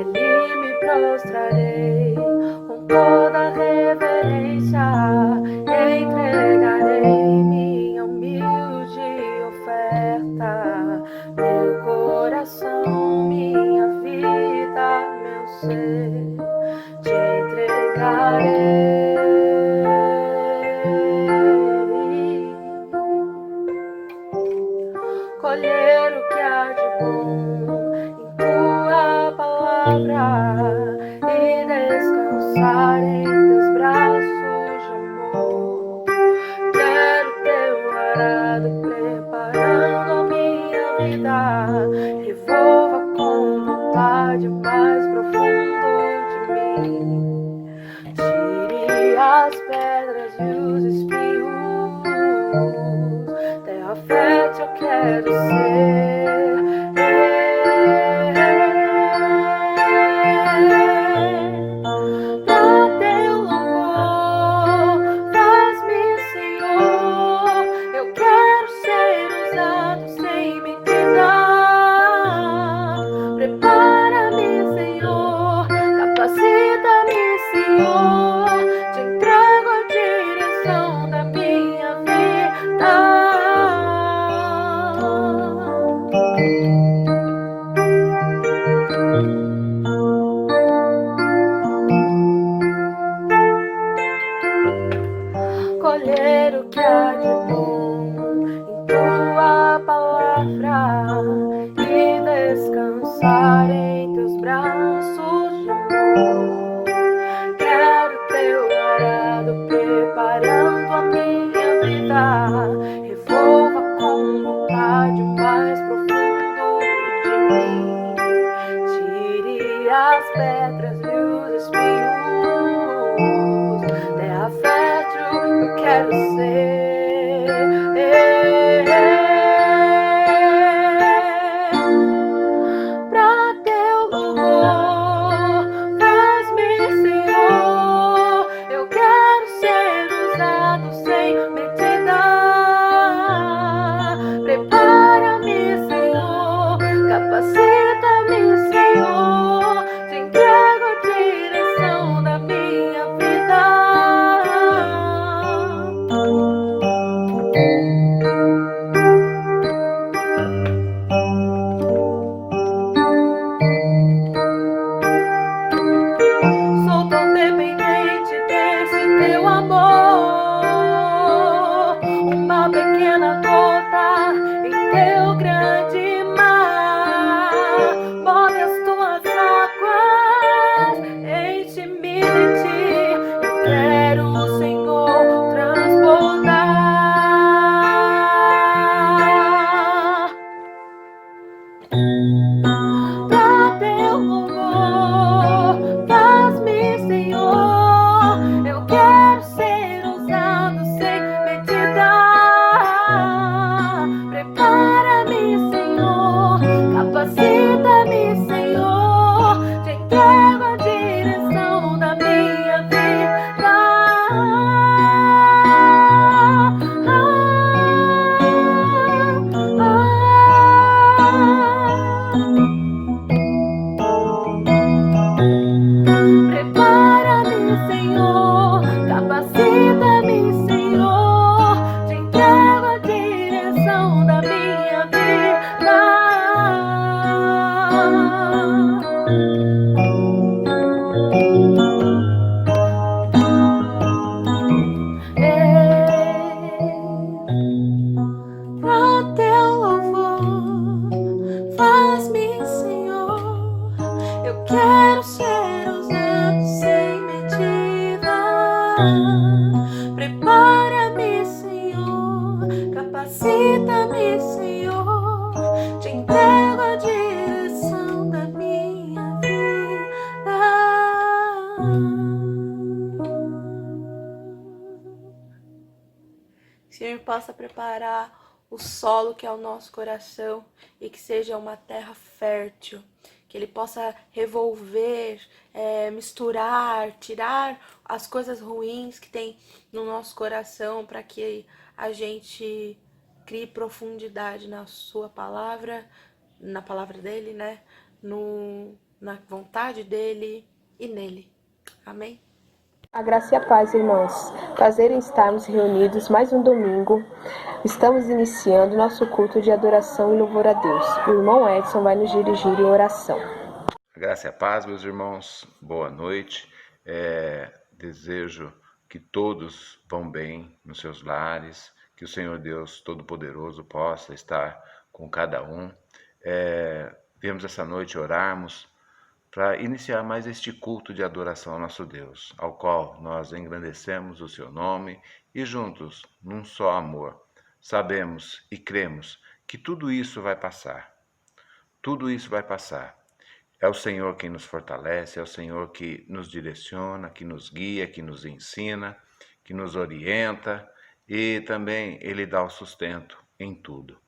nele me prostrarei com toda reverência, entregarei minha humilde oferta, meu coração, minha vida, meu ser, te entregarei. Colher o que há de bom em tua palavra e descansar em teus braços de amor. Quero teu arado preparando a minha vida, revolva com vontade mais profundo de mim. Tire as pedras e os espinhos, terra fértil eu quero ser. Pra teu louvor, faz-me, Senhor. Eu quero ser usado sem medida. Prepara-me, Senhor. Capacita-me, Senhor. Te entrego a direção da minha vida. Colher o que há de bom em tua palavra e descansar em teus braços de amor. Quero teu arado preparando a minha vida, revolva com vontade o mais profundo de mim. Tire as pedras e os espinhos, terra fértil eu quero ser. Pra teu louvor, faz-me, Senhor. Eu quero ser usado sem medida. Prepara-me, Senhor. Capacita-me, Senhor. Te entrego a direção da minha vida. Sou tão dependente desse teu amor, uma pequena gota em teu grande mar. Move as tuas águas, enche-me de ti. Eu quero, Senhor, transbordar. Pra teu louvor, faz-me, Senhor. Eu quero ser usado sem medida. Prepara-me, Senhor. Capacita-me, Senhor. Te entrego a direção da minha vida. Prepara-me, Senhor. Capacita-me, Senhor. Te entrego a direção da minha vida. Pra teu louvor, faz-me, Senhor. Eu quero ser usado sem medida. Prepara-me, Senhor. Capacita-me, Senhor. Te entrego a direção da minha vida. Que o Senhor possa preparar o solo que é o nosso coração e que seja uma terra fértil, que Ele possa revolver, misturar, tirar as coisas ruins que tem no nosso coração, para que a gente crie profundidade na sua palavra, na palavra dele, né? na vontade dele e nele. Amém? A graça e a paz, irmãos. Prazer em estarmos reunidos mais um domingo. Estamos iniciando nosso culto de adoração e louvor a Deus. O irmão Edson vai nos dirigir em oração. A graça e a paz, meus irmãos. Boa noite. Desejo que todos vão bem nos seus lares, que o Senhor Deus Todo-Poderoso possa estar com cada um. Viemos essa noite orarmos para iniciar mais este culto de adoração ao nosso Deus, ao qual nós engrandecemos o seu nome e juntos, num só amor, sabemos e cremos que tudo isso vai passar. Tudo isso vai passar. É o Senhor quem nos fortalece, é o Senhor que nos direciona, que nos guia, que nos ensina, que nos orienta e também Ele dá o sustento em tudo.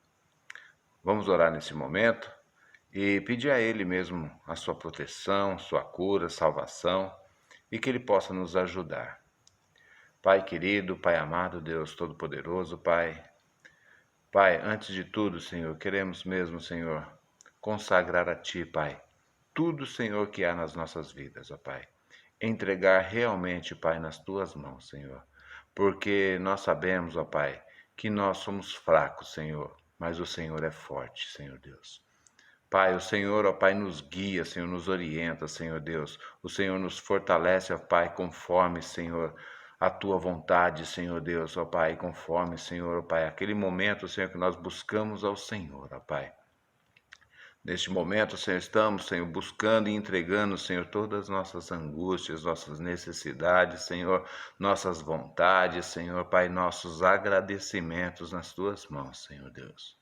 Vamos orar nesse momento e pedir a Ele mesmo a sua proteção, sua cura, salvação e que Ele possa nos ajudar. Pai querido, Pai amado, Deus Todo-Poderoso, Pai, antes de tudo, Senhor, queremos mesmo, Senhor, consagrar a Ti, Pai, tudo, Senhor, que há nas nossas vidas, ó Pai. Entregar realmente, Pai, nas Tuas mãos, Senhor. Porque nós sabemos, ó Pai, que nós somos fracos, Senhor, mas o Senhor é forte, Senhor Deus. Pai, o Senhor, ó Pai, nos guia, Senhor, nos orienta, Senhor Deus. O Senhor nos fortalece, ó Pai, conforme, Senhor, a Tua vontade, Senhor Deus, ó Pai, conforme, Senhor, ó Pai, aquele momento, Senhor, que nós buscamos ao Senhor, ó Pai. Neste momento, Senhor, estamos, Senhor, buscando e entregando, Senhor, todas as nossas angústias, nossas necessidades, Senhor, nossas vontades, Senhor, Pai, nossos agradecimentos nas Tuas mãos, Senhor Deus.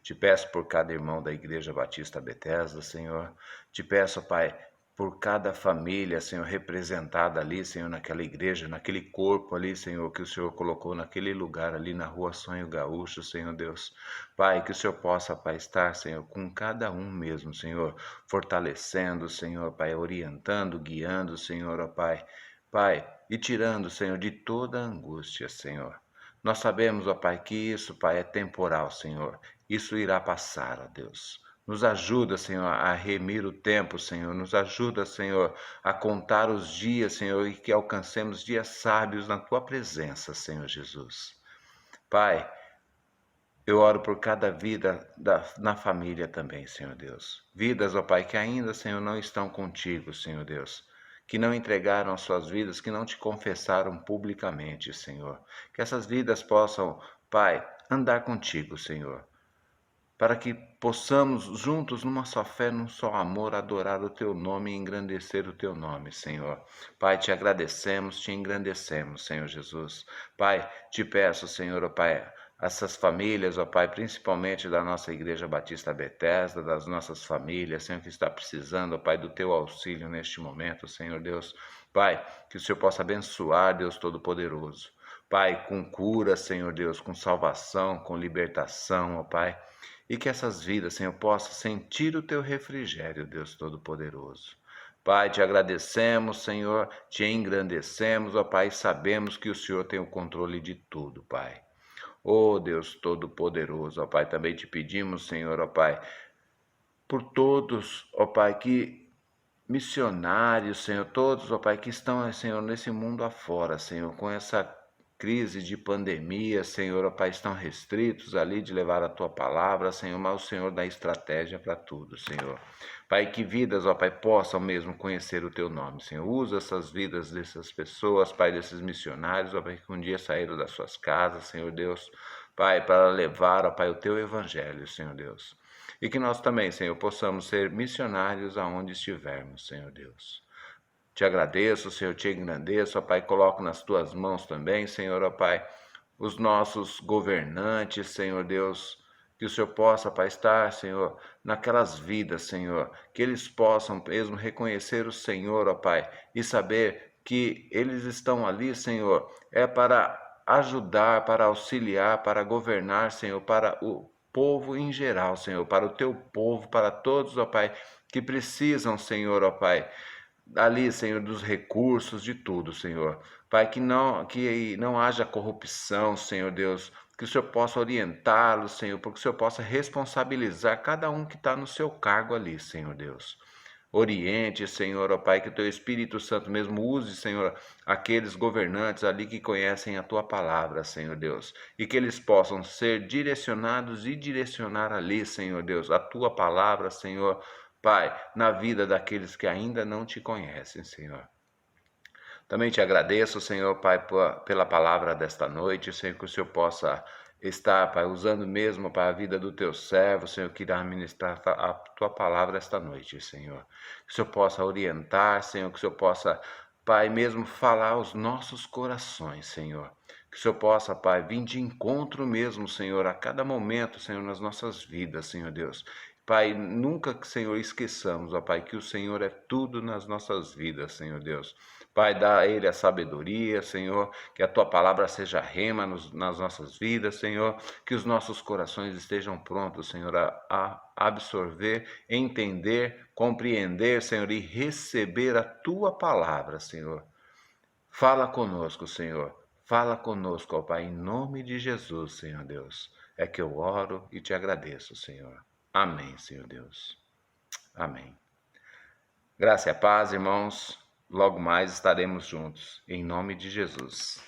Te peço por cada irmão da Igreja Batista Betesda, Senhor. Te peço, Pai, por cada família, Senhor, representada ali, Senhor, naquela igreja, naquele corpo ali, Senhor, que o Senhor colocou naquele lugar ali na Rua Sonho Gaúcho, Senhor Deus. Pai, que o Senhor possa, Pai, estar, Senhor, com cada um mesmo, Senhor, fortalecendo, Senhor, Pai, orientando, guiando, Senhor, ó Pai. Pai, e tirando, Senhor, de toda angústia, Senhor. Nós sabemos, ó Pai, que isso, Pai, é temporal, Senhor. Isso irá passar, ó Deus. Nos ajuda, Senhor, a remir o tempo, Senhor. Nos ajuda, Senhor, a contar os dias, Senhor, e que alcancemos dias sábios na Tua presença, Senhor Jesus. Pai, eu oro por cada vida na família também, Senhor Deus. Vidas, ó Pai, que ainda, Senhor, não estão contigo, Senhor Deus. Que não entregaram as suas vidas, que não te confessaram publicamente, Senhor. Que essas vidas possam, Pai, andar contigo, Senhor. Para que possamos juntos, numa só fé, num só amor, adorar o Teu nome e engrandecer o Teu nome, Senhor. Pai, te agradecemos, te engrandecemos, Senhor Jesus. Pai, te peço, Senhor, ó Pai, essas famílias, ó Pai, principalmente da nossa Igreja Batista Betesda, das nossas famílias, Senhor, que está precisando, ó Pai, do Teu auxílio neste momento, Senhor Deus. Pai, que o Senhor possa abençoar, Deus Todo-Poderoso. Pai, com cura, Senhor Deus, com salvação, com libertação, ó Pai. E que essas vidas, Senhor, possam sentir o Teu refrigério, Deus Todo-Poderoso. Pai, te agradecemos, Senhor, te engrandecemos, ó Pai, e sabemos que o Senhor tem o controle de tudo, Pai. Ó Deus Todo-Poderoso, ó Pai, também te pedimos, Senhor, ó Pai, por todos, ó Pai, que missionários, Senhor, todos, ó Pai, que estão, Senhor, nesse mundo afora, Senhor, com essa crise de pandemia, Senhor, ó Pai, estão restritos ali de levar a Tua palavra, Senhor, mas o Senhor dá estratégia para tudo, Senhor. Pai, que vidas, ó Pai, possam mesmo conhecer o Teu nome, Senhor. Usa essas vidas dessas pessoas, Pai, desses missionários, ó Pai, que um dia saíram das suas casas, Senhor Deus, Pai, para levar, ó Pai, o Teu evangelho, Senhor Deus. E que nós também, Senhor, possamos ser missionários aonde estivermos, Senhor Deus. Te agradeço, Senhor, te engrandeço, ó Pai, coloco nas Tuas mãos também, Senhor, ó Pai, os nossos governantes, Senhor Deus, que o Senhor possa, Pai, estar, Senhor, naquelas vidas, Senhor, que eles possam mesmo reconhecer o Senhor, ó Pai, e saber que eles estão ali, Senhor, é para ajudar, para auxiliar, para governar, Senhor, para o povo em geral, Senhor, para o Teu povo, para todos, ó Pai, que precisam, Senhor, ó Pai, ali, Senhor, dos recursos, de tudo, Senhor. Pai, que não haja corrupção, Senhor Deus, que o Senhor possa orientá-los, Senhor, porque o Senhor possa responsabilizar cada um que está no seu cargo ali, Senhor Deus. Oriente, Senhor, ó Pai, que o Teu Espírito Santo mesmo use, Senhor, aqueles governantes ali que conhecem a Tua palavra, Senhor Deus, e que eles possam ser direcionados e direcionar ali, Senhor Deus, a Tua palavra, Senhor, Pai, na vida daqueles que ainda não Te conhecem, Senhor. Também Te agradeço, Senhor, Pai, pela palavra desta noite, Senhor, que o Senhor possa estar, Pai, usando mesmo, Pai, a vida do Teu servo, Senhor, que irá ministrar a Tua palavra esta noite, Senhor. Que o Senhor possa orientar, Senhor, que o Senhor possa, Pai, mesmo falar aos nossos corações, Senhor. Que o Senhor possa, Pai, vir de encontro mesmo, Senhor, a cada momento, Senhor, nas nossas vidas, Senhor Deus. Pai, nunca, Senhor, esqueçamos, ó Pai, que o Senhor é tudo nas nossas vidas, Senhor Deus. Pai, dá a Ele a sabedoria, Senhor, que a Tua palavra seja rema nas nossas vidas, Senhor, que os nossos corações estejam prontos, Senhor, a absorver, entender, compreender, Senhor, e receber a Tua palavra, Senhor. Fala conosco, Senhor, fala conosco, ó Pai, em nome de Jesus, Senhor Deus. É que eu oro e Te agradeço, Senhor. Amém, Senhor Deus. Amém. Graça e a paz, irmãos. Logo mais estaremos juntos, em nome de Jesus.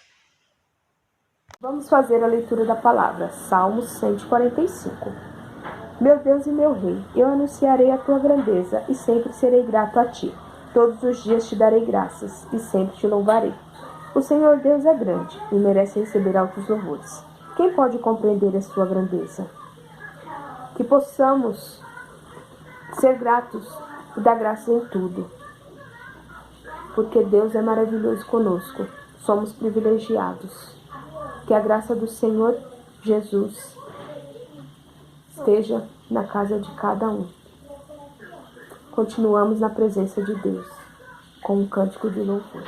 Vamos fazer a leitura da palavra, Salmos 145. Meu Deus e meu Rei, eu anunciarei a Tua grandeza e sempre serei grato a Ti. Todos os dias Te darei graças e sempre Te louvarei. O Senhor Deus é grande e merece receber altos louvores. Quem pode compreender a Sua grandeza? Que possamos ser gratos e dar graças em tudo. Porque Deus é maravilhoso conosco, somos privilegiados. Que a graça do Senhor Jesus esteja na casa de cada um. Continuamos na presença de Deus, com um cântico de louvor.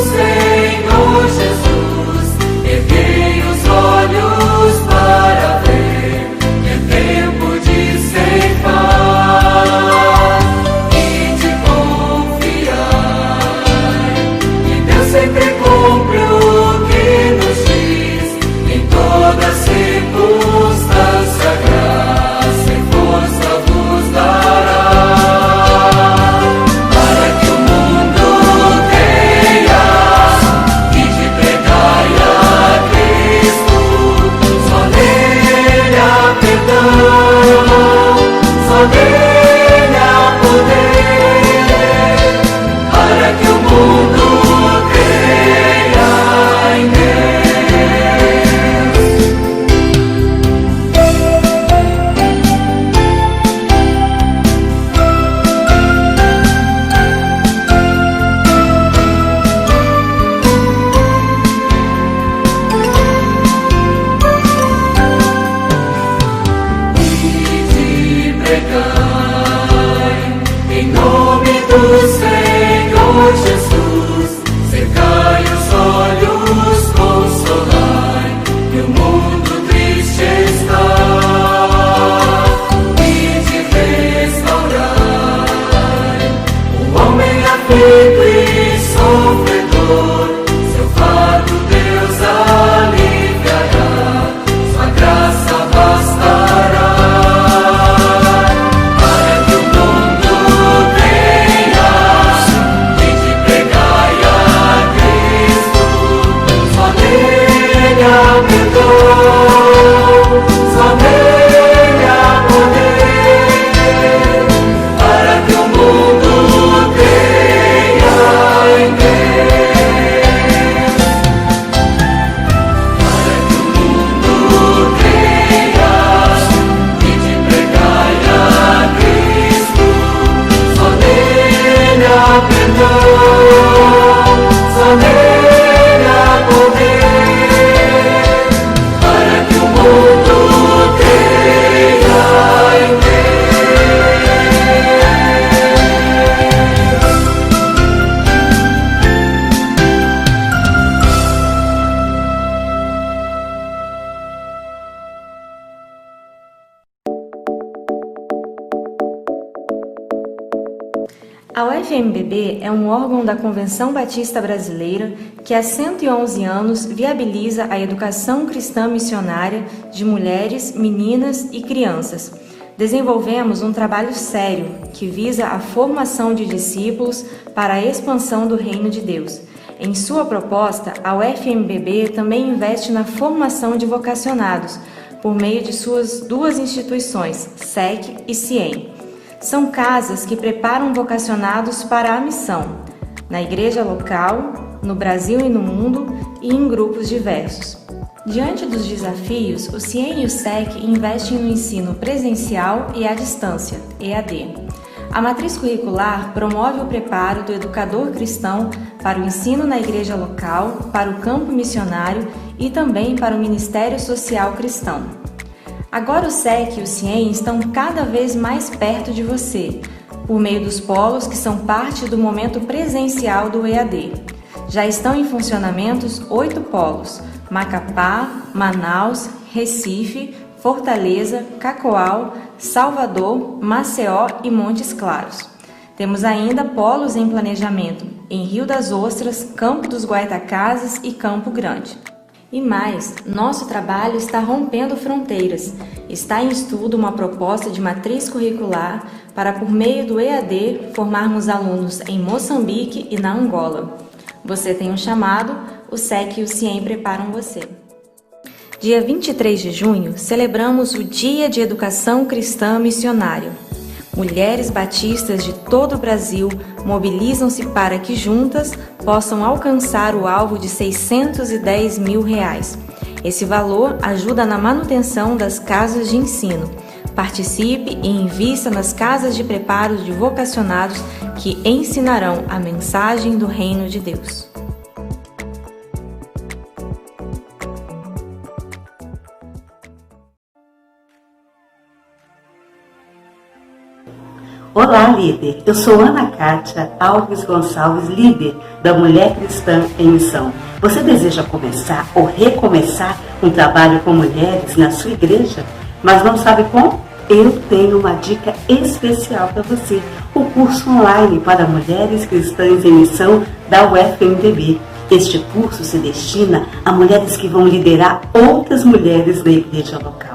Senhor Jesus, erguei os olhos para A UFMBB é um órgão da Convenção Batista Brasileira que há 111 anos viabiliza a educação cristã missionária de mulheres, meninas e crianças. Desenvolvemos um trabalho sério que visa a formação de discípulos para a expansão do Reino de Deus. Em sua proposta, a UFMBB também investe na formação de vocacionados, por meio de suas duas instituições, SEC e CIEM. São casas que preparam vocacionados para a missão, na igreja local, no Brasil e no mundo e em grupos diversos. Diante dos desafios, o CIEM e o SEC investem no ensino presencial e à distância, EAD. A matriz curricular promove o preparo do educador cristão para o ensino na igreja local, para o campo missionário e também para o ministério social cristão. Agora o SEC e o CIEM estão cada vez mais perto de você, por meio dos polos que são parte do momento presencial do EAD. Já estão em funcionamento 8 polos: Macapá, Manaus, Recife, Fortaleza, Cacoal, Salvador, Maceió e Montes Claros. Temos ainda polos em planejamento em Rio das Ostras, Campo dos Goytacazes e Campo Grande. E mais, nosso trabalho está rompendo fronteiras. Está em estudo uma proposta de matriz curricular para, por meio do EAD, formarmos alunos em Moçambique e na Angola. Você tem um chamado, o SEC e o CIEM preparam você. Dia 23 de junho, celebramos o Dia de Educação Cristã Missionária. Mulheres batistas de todo o Brasil mobilizam-se para que juntas possam alcançar o alvo de R$610 mil. Esse valor ajuda na manutenção das casas de ensino. Participe e invista nas casas de preparo de vocacionados que ensinarão a mensagem do Reino de Deus. Olá, líder! Eu sou Ana Kátia Alves Gonçalves, líder da Mulher Cristã em Missão. Você deseja começar ou recomeçar um trabalho com mulheres na sua igreja, mas não sabe como? Eu tenho uma dica especial para você. O curso online para mulheres cristãs em missão da UFMBB. Este curso se destina a mulheres que vão liderar outras mulheres na igreja local.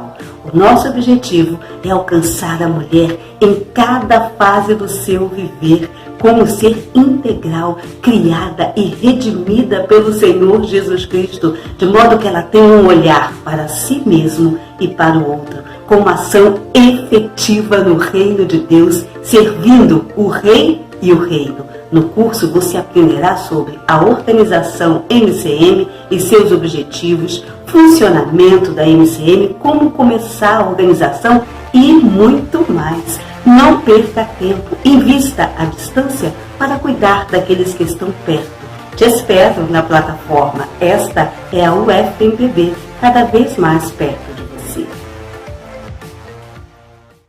O nosso objetivo é alcançar a mulher em cada fase do seu viver, como ser integral, criada e redimida pelo Senhor Jesus Cristo, de modo que ela tenha um olhar para si mesmo e para o outro, com uma ação efetiva no reino de Deus, servindo o rei e o reino. No curso você aprenderá sobre a organização MCM e seus objetivos, funcionamento da MCM, como começar a organização e muito mais. Não perca tempo, invista à distância para cuidar daqueles que estão perto. Te espero na plataforma. Esta é a UFMBB, cada vez mais perto de você.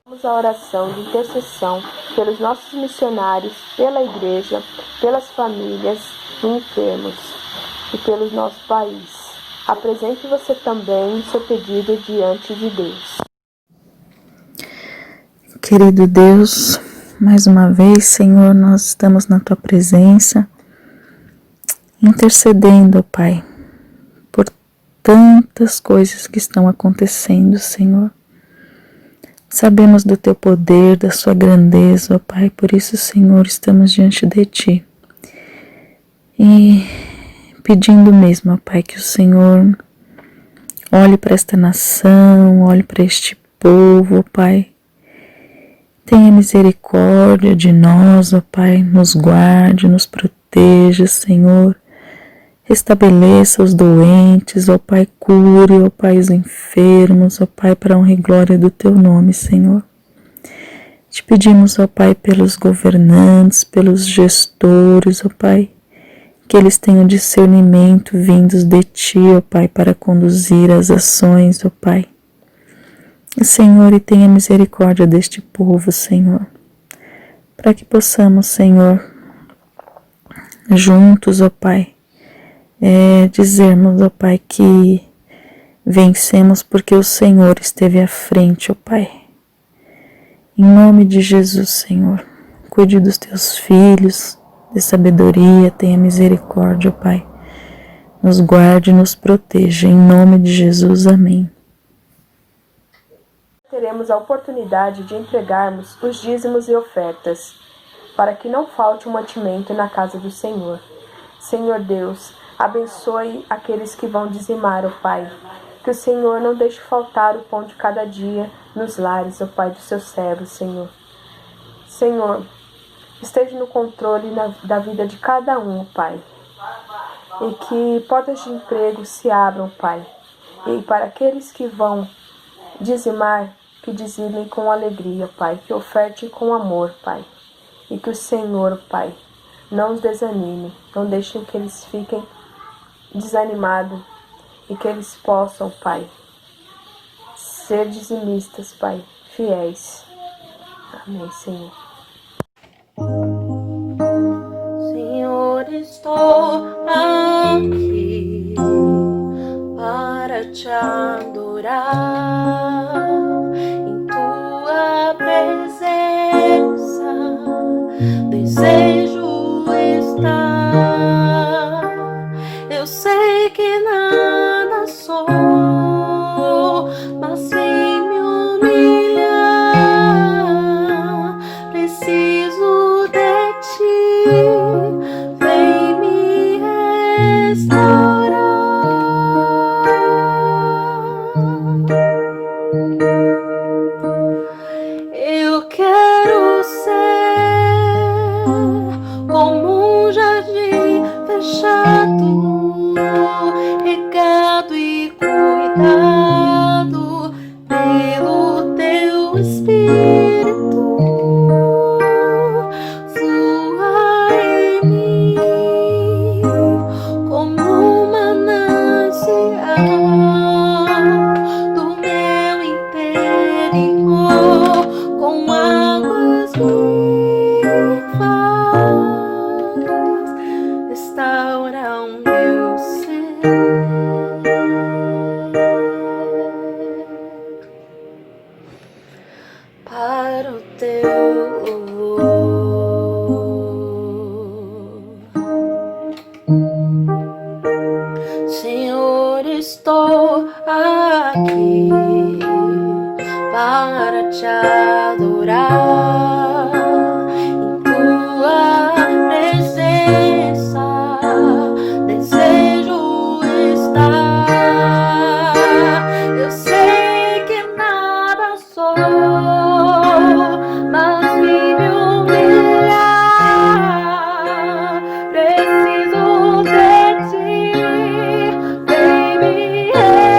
Vamos à oração de intercessão pelos nossos missionários, pela igreja, pelas famílias enfermos e pelo nosso país. Apresente você também o seu pedido diante de Deus. Querido Deus, mais uma vez, Senhor, nós estamos na Tua presença, intercedendo, Pai, por tantas coisas que estão acontecendo, Senhor. Sabemos do Teu poder, da Sua grandeza, ó Pai, por isso, Senhor, estamos diante de Ti. E pedindo mesmo, ó Pai, que o Senhor olhe para esta nação, olhe para este povo, ó Pai. Tenha misericórdia de nós, ó Pai, nos guarde, nos proteja, Senhor. Restabeleça os doentes, ó Pai, cure, ó Pai, os enfermos, ó Pai, para a honra e glória do Teu nome, Senhor. Te pedimos, ó Pai, pelos governantes, pelos gestores, ó Pai, que eles tenham discernimento vindos de Ti, ó Pai, para conduzir as ações, ó Pai. Senhor, e tenha misericórdia deste povo, Senhor, para que possamos, Senhor, juntos, ó Pai, dizermos, ó Pai, que vencemos porque o Senhor esteve à frente, ó Pai. Em nome de Jesus, Senhor, cuide dos teus filhos, dê sabedoria, tenha misericórdia, Pai. Nos guarde e nos proteja, em nome de Jesus, amém. Teremos a oportunidade de entregarmos os dízimos e ofertas, para que não falte o mantimento na casa do Senhor. Senhor Deus, abençoe aqueles que vão dizimar, ó Pai. Que o Senhor não deixe faltar o pão de cada dia nos lares, ó Pai, dos seus servos, Senhor. Senhor, esteja no controle da vida de cada um, ó Pai. E que portas de emprego se abram, Pai. E para aqueles que vão dizimar, que dizimem com alegria, Pai. Que ofertem com amor, Pai. E que o Senhor, Pai, não os desanime. Não deixem que eles fiquem desanimados. E que eles possam, Pai, ser dizimistas, Pai, fiéis. Amém, Senhor. Senhor, estou aqui para te adorar em tua presença. Desejo estar. Eu sei que nada sou, mas sem me humilhar, preciso de ti. Vem me restaurar. Eu quero ser como um jardim fechado, regado e cuidado pelo teu Espírito. Flua em mim como um manancial do meu interior, com águas vivas, restaura o meu ser. Para o teu louvor. Senhor, estou aqui para te adorar em tua presença. Desejo estar. Eu sei que nada sou, mas me humilhar, preciso de ti. Vem me restaurar.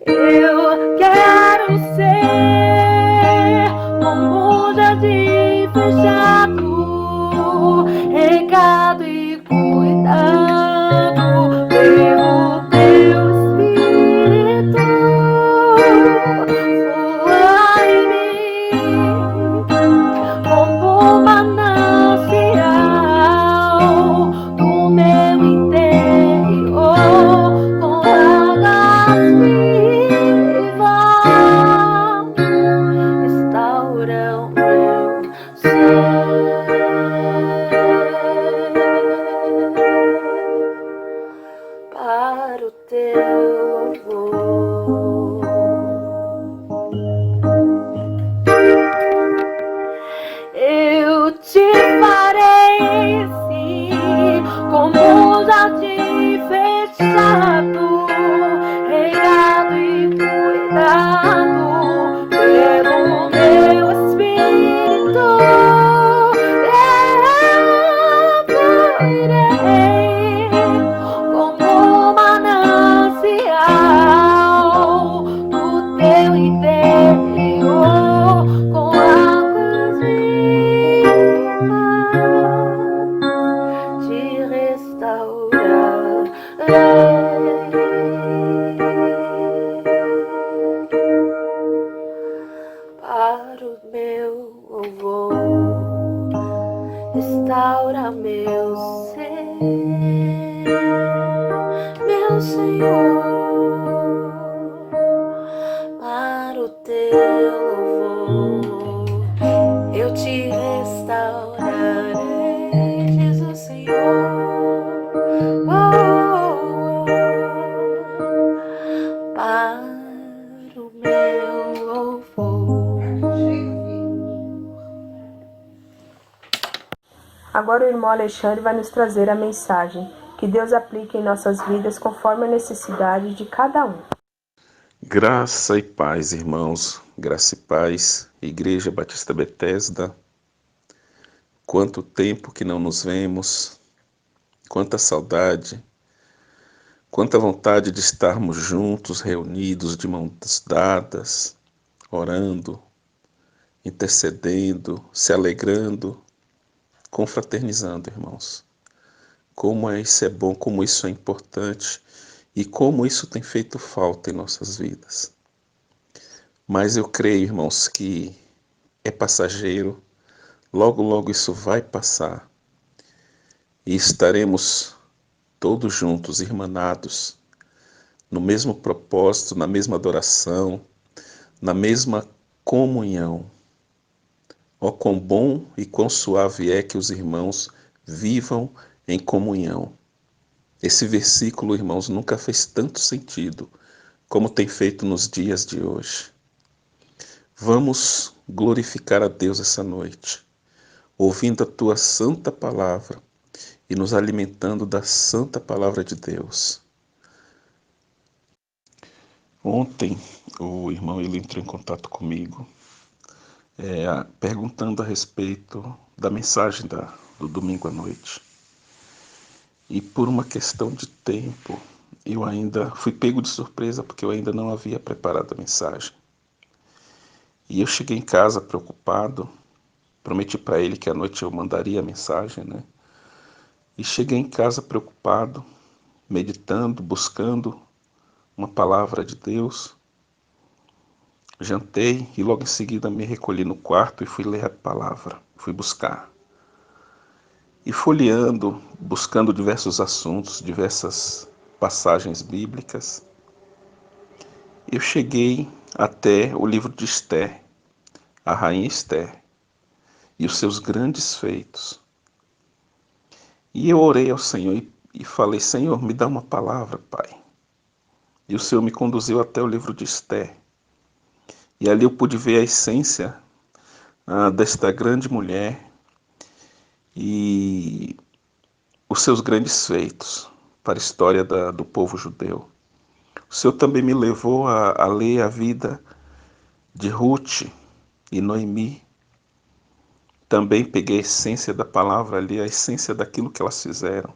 Eu quero ser como um jardim fechado, regado e cuidado pelo teu Espírito. Flua em mim como um manancial do meu interior, com águas vivas, restaura o meu ser. Para o teu louvor. Eu te farei sim como um jardim fechado, regado e cuidado pelo meu Espírito. Eu irei como um manancial do teu interior, com águas vivas, te restaurarei. Para o meu louvor, restaura meu ser, meu Senhor. Agora o irmão Alexandre vai nos trazer a mensagem. Que Deus aplique em nossas vidas conforme a necessidade de cada um. Graça e paz, irmãos. Graça e paz. Igreja Batista Betesda. Quanto tempo que não nos vemos. Quanta saudade. Quanta vontade de estarmos juntos, reunidos, de mãos dadas, orando, intercedendo, se alegrando, confraternizando, irmãos. Como isso é bom, como isso é importante e como isso tem feito falta em nossas vidas. Mas eu creio, irmãos, que é passageiro, logo, logo isso vai passar e estaremos todos juntos, irmanados, no mesmo propósito, na mesma adoração, na mesma comunhão. Ó, quão bom e quão suave é que os irmãos vivam em comunhão. Esse versículo, irmãos, nunca fez tanto sentido como tem feito nos dias de hoje. Vamos glorificar a Deus essa noite, ouvindo a Tua santa palavra e nos alimentando da santa palavra de Deus. Ontem, o irmão ele entrou em contato comigo, perguntando a respeito da mensagem do domingo à noite. E por uma questão de tempo, eu ainda fui pego de surpresa, porque eu ainda não havia preparado a mensagem. E eu cheguei em casa preocupado, prometi para ele que à noite eu mandaria a mensagem, né? E cheguei em casa preocupado, meditando, buscando uma palavra de Deus. Jantei e logo em seguida me recolhi no quarto e fui ler a palavra, fui buscar. E folheando, buscando diversos assuntos, diversas passagens bíblicas, eu cheguei até o livro de Esther, a rainha Esther, e os seus grandes feitos. E eu orei ao Senhor e falei: Senhor, me dá uma palavra, Pai. E o Senhor me conduziu até o livro de Esther. E ali eu pude ver a essência desta grande mulher e os seus grandes feitos para a história do povo judeu. O Senhor também me levou a ler a vida de Ruth e Noemi. Também peguei a essência da palavra ali, a essência daquilo que elas fizeram.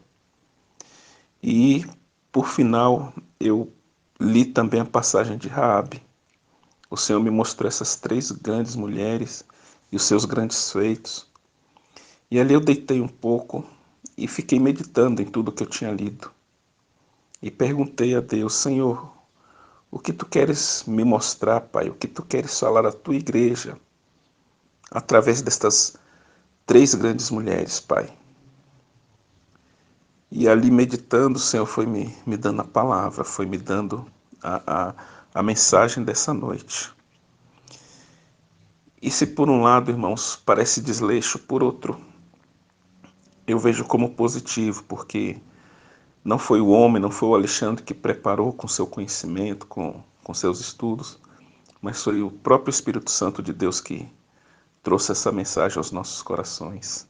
E, por final, eu li também a passagem de Raabe. O Senhor me mostrou essas 3 grandes mulheres e os seus grandes feitos. E ali eu deitei um pouco e fiquei meditando em tudo que eu tinha lido. E perguntei a Deus: Senhor, o que Tu queres me mostrar, Pai? O que Tu queres falar à Tua igreja através destas 3 grandes mulheres, Pai? E ali meditando, o Senhor foi me dando a palavra, foi me dando a mensagem dessa noite. E se por um lado, irmãos, parece desleixo, por outro, eu vejo como positivo, porque não foi o homem, não foi o Alexandre que preparou com seu conhecimento, com seus estudos, mas foi o próprio Espírito Santo de Deus que trouxe essa mensagem aos nossos corações.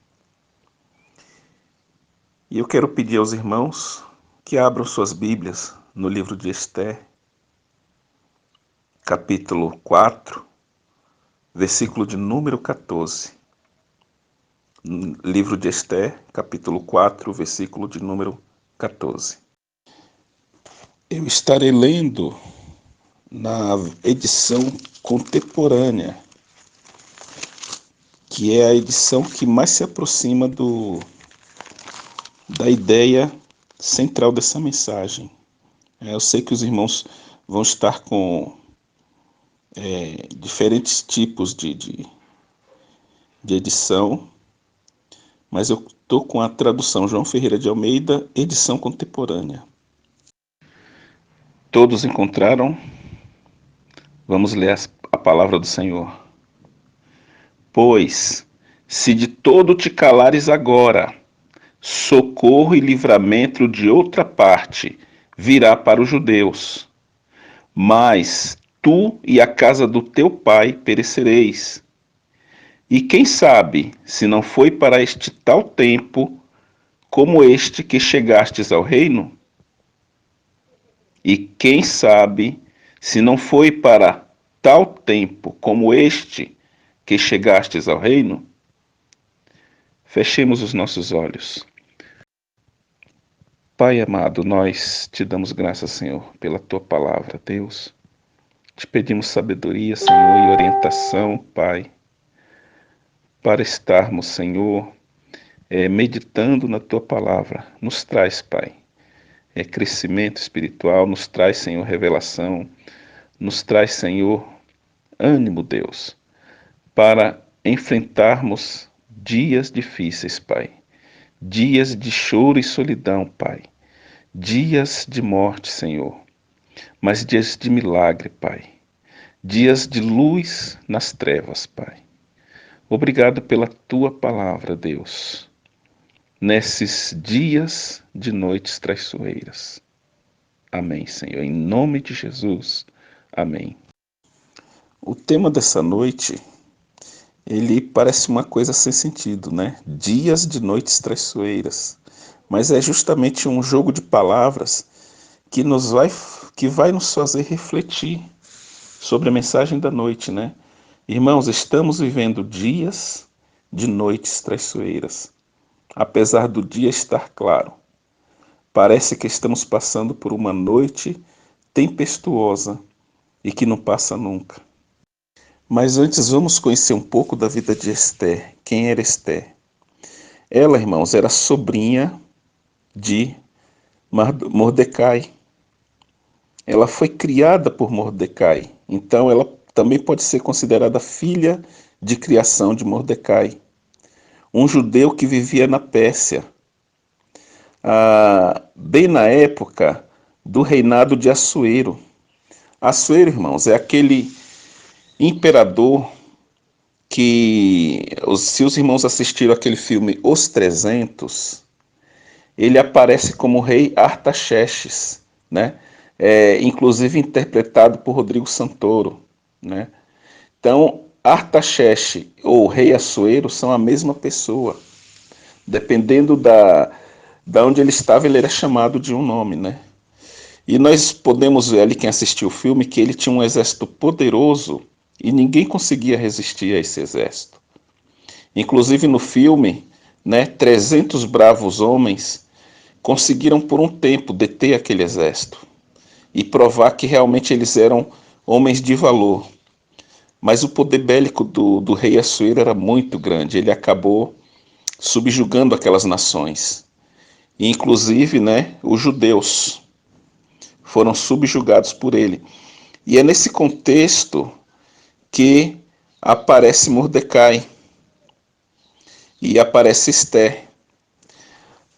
E eu quero pedir aos irmãos que abram suas Bíblias no livro de Esther, capítulo 4, versículo de número 14. Livro de Esther, capítulo 4, versículo de número 14. Eu estarei lendo na edição contemporânea, que é a edição que mais se aproxima da ideia central dessa mensagem. Eu sei que os irmãos vão estar com diferentes tipos de edição, mas eu estou com a tradução João Ferreira de Almeida, edição contemporânea. Todos encontraram? Vamos ler a palavra do Senhor. Pois, se de todo te calares agora, socorro e livramento de outra parte virá para os judeus. Mas tu e a casa do teu pai perecereis. E quem sabe, se não foi para este tal tempo como este que chegastes ao reino? E quem sabe, se não foi para tal tempo como este que chegastes ao reino? Fechemos os nossos olhos. Pai amado, nós te damos graças, Senhor, pela tua palavra, Deus. Te pedimos sabedoria, Senhor, e orientação, Pai, para estarmos, Senhor, meditando na tua palavra. Nos traz, Pai, crescimento espiritual, nos traz, Senhor, revelação, nos traz, Senhor, ânimo, Deus, para enfrentarmos dias difíceis, Pai. Dias de choro e solidão, Pai. Dias de morte, Senhor. Mas dias de milagre, Pai. Dias de luz nas trevas, Pai. Obrigado pela tua palavra, Deus. Nesses dias de noites traiçoeiras. Amém, Senhor. Em nome de Jesus. Amém. O tema dessa noite, ele parece uma coisa sem sentido, né? Dias de noites traiçoeiras. Mas é justamente um jogo de palavras que vai nos fazer refletir sobre a mensagem da noite, né? Irmãos, estamos vivendo dias de noites traiçoeiras. Apesar do dia estar claro, parece que estamos passando por uma noite tempestuosa e que não passa nunca. Mas antes vamos conhecer um pouco da vida de Esther. Quem era Esther? Ela, irmãos, era sobrinha de Mordecai. Ela foi criada por Mordecai, então ela também pode ser considerada filha de criação de Mordecai, um judeu que vivia na Pérsia, bem na época do reinado de Assuero. Assuero, irmãos, é aquele imperador que, se os irmãos assistiram aquele filme Os 300, ele aparece como rei Artaxerxes, né? Inclusive interpretado por Rodrigo Santoro, né? Então, Artaxerxes ou rei Assuero são a mesma pessoa. Dependendo da onde ele estava, ele era chamado de um nome, né? E nós podemos ver ali, quem assistiu o filme, que ele tinha um exército poderoso e ninguém conseguia resistir a esse exército. Inclusive no filme, né, 300 bravos homens conseguiram por um tempo deter aquele exército e provar que realmente eles eram homens de valor. Mas o poder bélico do rei Assuero era muito grande, ele acabou subjugando aquelas nações. E, inclusive, né, os judeus foram subjugados por ele. E é nesse contexto que aparece Mordecai e aparece Esther.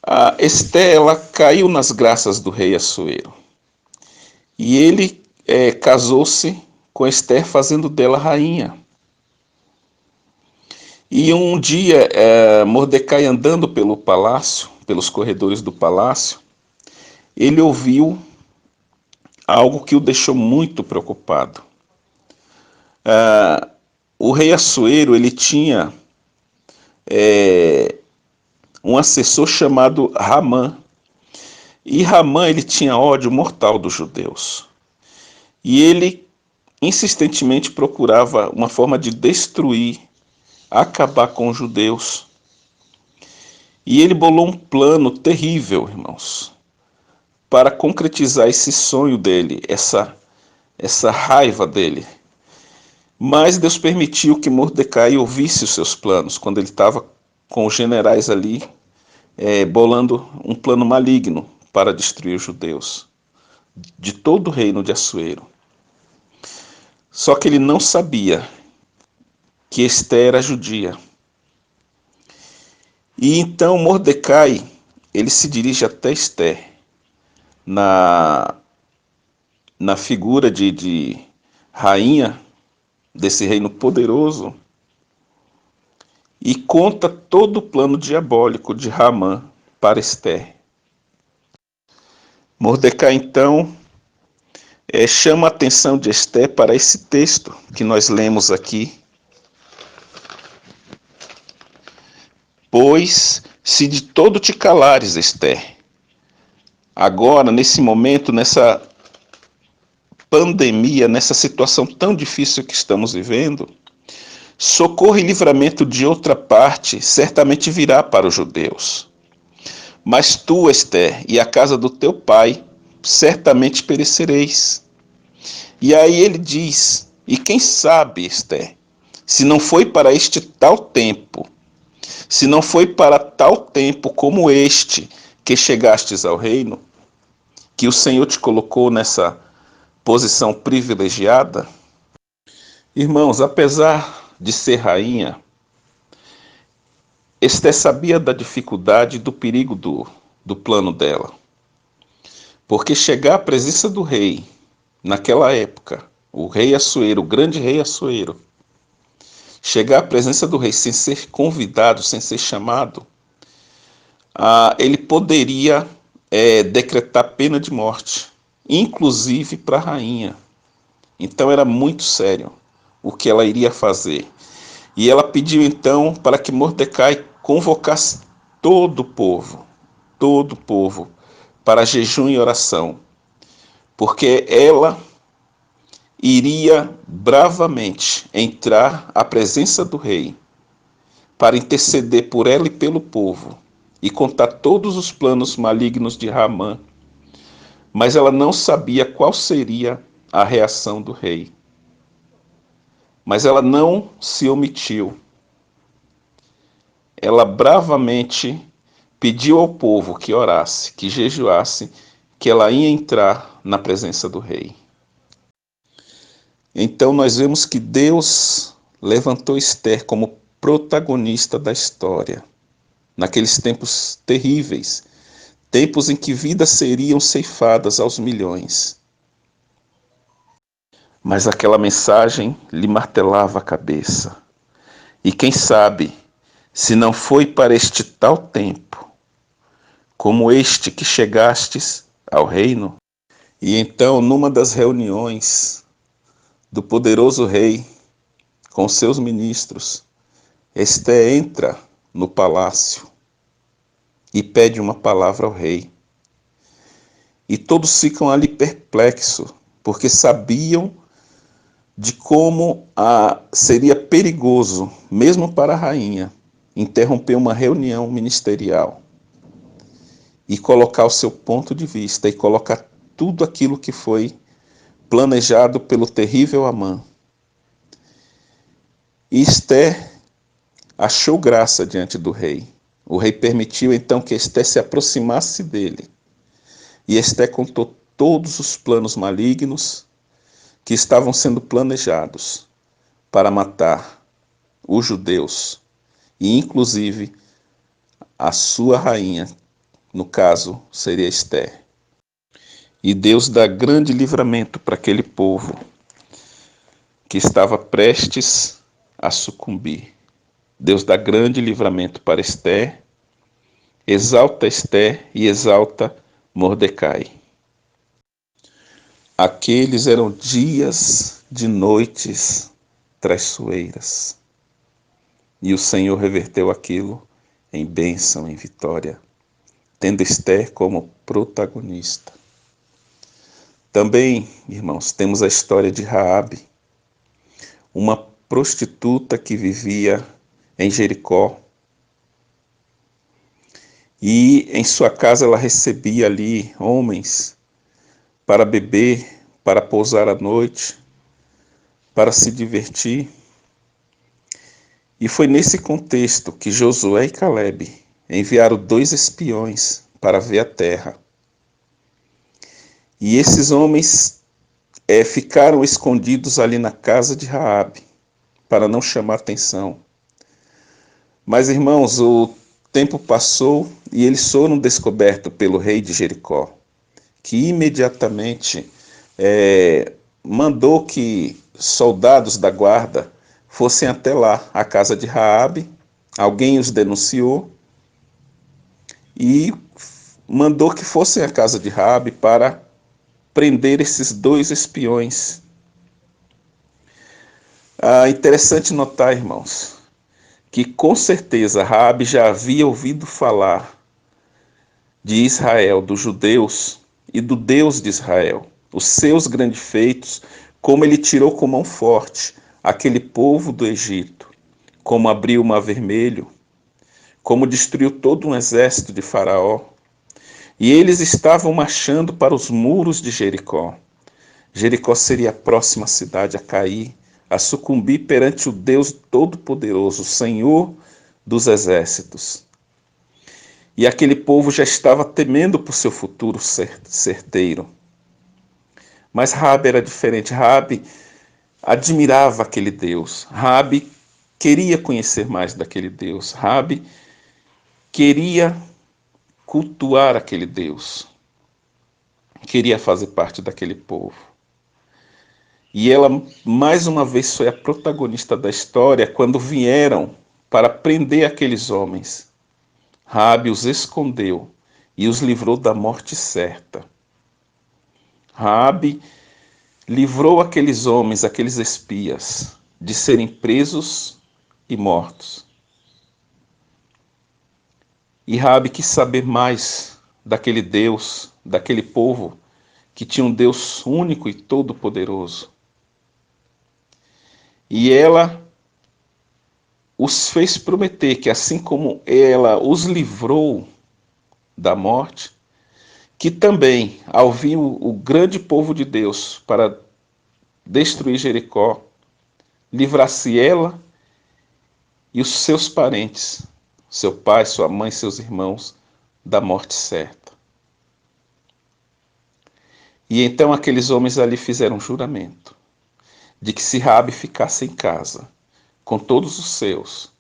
A Esther, ela caiu nas graças do rei Assuero. E ele casou-se com Esther, fazendo dela rainha. E um dia, Mordecai andando pelo palácio, pelos corredores do palácio, ele ouviu algo que o deixou muito preocupado. O rei Assuero, ele tinha um assessor chamado Ramã. E Ramã, ele tinha ódio mortal dos judeus. E ele insistentemente procurava uma forma de destruir, acabar com os judeus. E ele bolou um plano terrível, irmãos, para concretizar esse sonho dele, essa raiva dele. Mas Deus permitiu que Mordecai ouvisse os seus planos, quando ele estava com os generais ali, bolando um plano maligno para destruir os judeus, de todo o reino de Assuero. Só que ele não sabia que Esther era judia. E então Mordecai, ele se dirige até Esther, na figura de rainha desse reino poderoso, e conta todo o plano diabólico de Ramã para Esther. Mordecai, então, chama a atenção de Esther para esse texto que nós lemos aqui. Pois se de todo te calares, Esther, agora, nesse momento, nessa pandemia, nessa situação tão difícil que estamos vivendo, socorro e livramento de outra parte certamente virá para os judeus. Mas tu, Esther, e a casa do teu pai, certamente perecereis. E aí ele diz, e quem sabe, Esther, se não foi para este tal tempo, se não foi para tal tempo como este que chegastes ao reino, que o Senhor te colocou nessa posição privilegiada? Irmãos, apesar de ser rainha, Esther sabia da dificuldade e do perigo do plano dela. Porque chegar à presença do rei, naquela época, o rei Assuero, o grande rei Assuero, chegar à presença do rei sem ser convidado, sem ser chamado, ele poderia decretar pena de morte, inclusive para a rainha. Então era muito sério o que ela iria fazer. E ela pediu então para que Mordecai convocasse todo o povo, para jejum e oração, porque ela iria bravamente entrar à presença do rei para interceder por ela e pelo povo e contar todos os planos malignos de Haamã, mas ela não sabia qual seria a reação do rei. Mas ela não se omitiu. Ela bravamente pediu ao povo que orasse, que jejuasse, que ela ia entrar na presença do rei. Então nós vemos que Deus levantou Esther como protagonista da história, naqueles tempos terríveis, tempos em que vidas seriam ceifadas aos milhões. Mas aquela mensagem lhe martelava a cabeça. E quem sabe, se não foi para este tal tempo, como este que chegastes ao reino? E então, numa das reuniões do poderoso rei com seus ministros, Esther entra no palácio e pede uma palavra ao rei. E todos ficam ali perplexos, porque sabiam de como seria perigoso, mesmo para a rainha, interromper uma reunião ministerial e colocar o seu ponto de vista e colocar tudo aquilo que foi planejado pelo terrível Amã. E Esther achou graça diante do rei. O rei permitiu então que Esther se aproximasse dele. E Esther contou todos os planos malignos que estavam sendo planejados para matar os judeus e inclusive a sua rainha, no caso seria Esther. E Deus dá grande livramento para aquele povo que estava prestes a sucumbir. Deus dá grande livramento para Esther, exalta Esther e exalta Mordecai. Aqueles eram dias de noites traiçoeiras. E o Senhor reverteu aquilo em bênção, em vitória, tendo Esther como protagonista. Também, irmãos, temos a história de Raabe, uma prostituta que vivia em Jericó. E em sua casa ela recebia ali homens para beber, para pousar à noite, para se divertir. E foi nesse contexto que Josué e Calebe enviaram 2 espiões para ver a terra. E esses homens ficaram escondidos ali na casa de Raabe, para não chamar atenção. Mas, irmãos, o tempo passou e eles foram descobertos pelo rei de Jericó, que imediatamente mandou que soldados da guarda fossem até lá, a casa de Raabe. Alguém os denunciou e mandou que fossem à casa de Raabe para prender esses 2 espiões. Interessante notar, irmãos, que com certeza Raabe já havia ouvido falar de Israel, dos judeus e do Deus de Israel, os seus grandes feitos, como ele tirou com mão forte aquele povo do Egito, como abriu o Mar Vermelho, como destruiu todo um exército de Faraó. E eles estavam marchando para os muros de Jericó. Jericó seria a próxima cidade a cair, a sucumbir perante o Deus Todo-Poderoso, o Senhor dos Exércitos. E aquele povo já estava temendo por seu futuro certeiro. Mas Raabe era diferente. Raabe admirava aquele Deus. Raabe queria conhecer mais daquele Deus. Raabe queria cultuar aquele Deus. Queria fazer parte daquele povo. E ela, mais uma vez, foi a protagonista da história quando vieram para prender aqueles homens. Raabe os escondeu e os livrou da morte certa. Raabe livrou aqueles homens, aqueles espias, de serem presos e mortos. E Raabe quis saber mais daquele Deus, daquele povo, que tinha um Deus único e todo-poderoso. E ela os fez prometer que, assim como ela os livrou da morte, que também, ao vir o grande povo de Deus para destruir Jericó, livrasse ela e os seus parentes, seu pai, sua mãe, seus irmãos, da morte certa. E então aqueles homens ali fizeram um juramento de que se Raabe ficasse em casa, com todos os seus,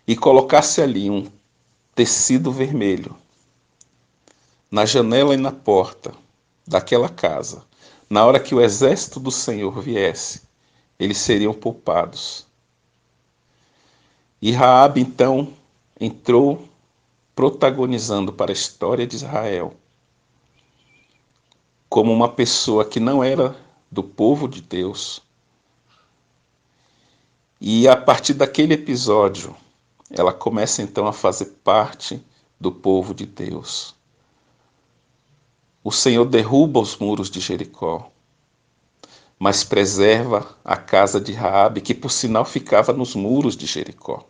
e colocasse ali um tecido vermelho, na janela e na porta daquela casa, na hora que o exército do Senhor viesse, eles seriam poupados. E Raabe então entrou protagonizando para a história de Israel como uma pessoa que não era do povo de Deus. E a partir daquele episódio, ela começa então a fazer parte do povo de Deus. O Senhor derruba os muros de Jericó, mas preserva a casa de Raabe, que por sinal ficava nos muros de Jericó.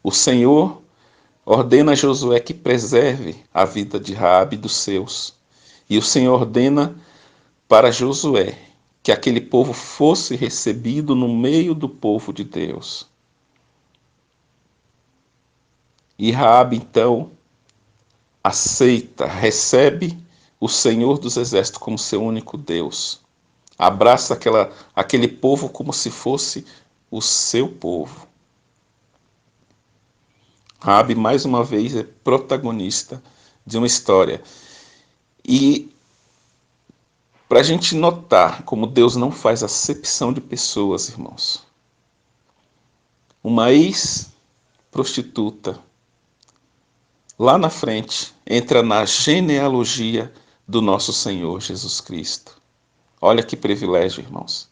O Senhor ordena a Josué que preserve a vida de Raabe e dos seus. E o Senhor ordena para Josué que aquele povo fosse recebido no meio do povo de Deus. E Raabe, então, aceita, recebe o Senhor dos Exércitos como seu único Deus. Abraça aquele povo como se fosse o seu povo. Raabe, mais uma vez, é protagonista de uma história. E para a gente notar como Deus não faz acepção de pessoas, irmãos. Uma ex-prostituta, lá na frente, entra na genealogia do nosso Senhor Jesus Cristo. Olha que privilégio, irmãos.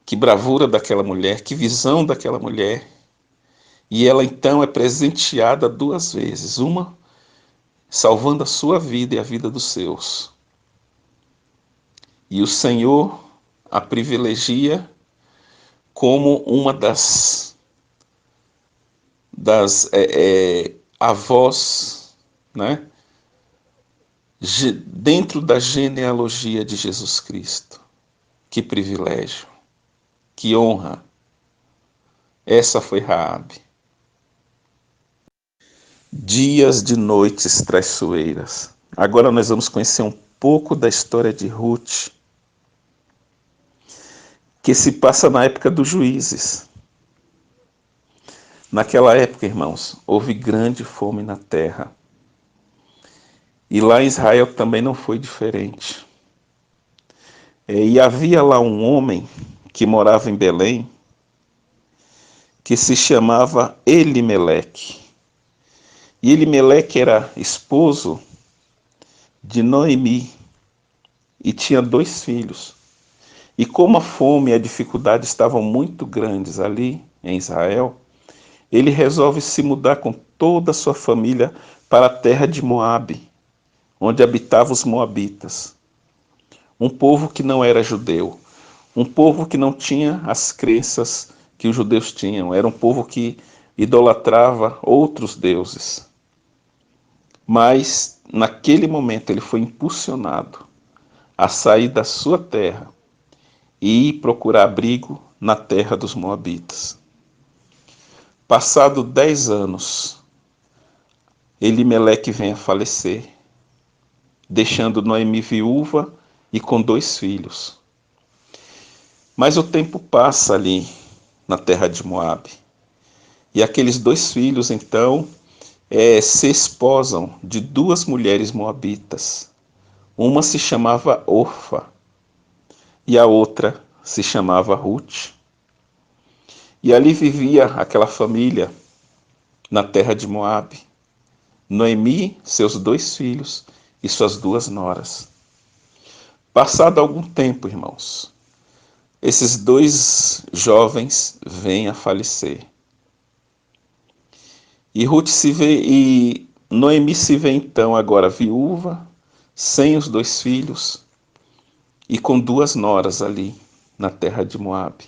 Que bravura daquela mulher, que visão daquela mulher. E ela então é presenteada duas vezes. Uma, salvando a sua vida e a vida dos seus. E o Senhor a privilegia como uma das avós, né? Dentro da genealogia de Jesus Cristo. Que privilégio, que honra. Essa foi Raabe. Dias de noites traiçoeiras. Agora nós vamos conhecer um pouco da história de Ruth, que se passa na época dos juízes. Naquela época, irmãos, houve grande fome na terra. E lá em Israel também não foi diferente. E havia lá um homem que morava em Belém, que se chamava Elimeleque. E Elimeleque era esposo de Noemi e tinha 2 filhos. E como a fome e a dificuldade estavam muito grandes ali em Israel, ele resolve se mudar com toda a sua família para a terra de Moabe, onde habitavam os moabitas, um povo que não era judeu, um povo que não tinha as crenças que os judeus tinham, era um povo que idolatrava outros deuses. Mas, naquele momento, ele foi impulsionado a sair da sua terra e ir procurar abrigo na terra dos moabitas. Passado 10 anos, Elimeleque vem a falecer, deixando Noemi viúva e com 2 filhos. Mas o tempo passa ali na terra de Moabe. E aqueles 2 filhos, então, se esposam de 2 mulheres moabitas. Uma se chamava Orfa e a outra se chamava Ruth. E ali vivia aquela família na terra de Moabe. Noemi, seus 2 filhos e suas 2 noras. Passado algum tempo, irmãos, esses 2 jovens vêm a falecer. E Noemi se vê então agora viúva, sem os 2 filhos e com 2 noras ali na terra de Moabe.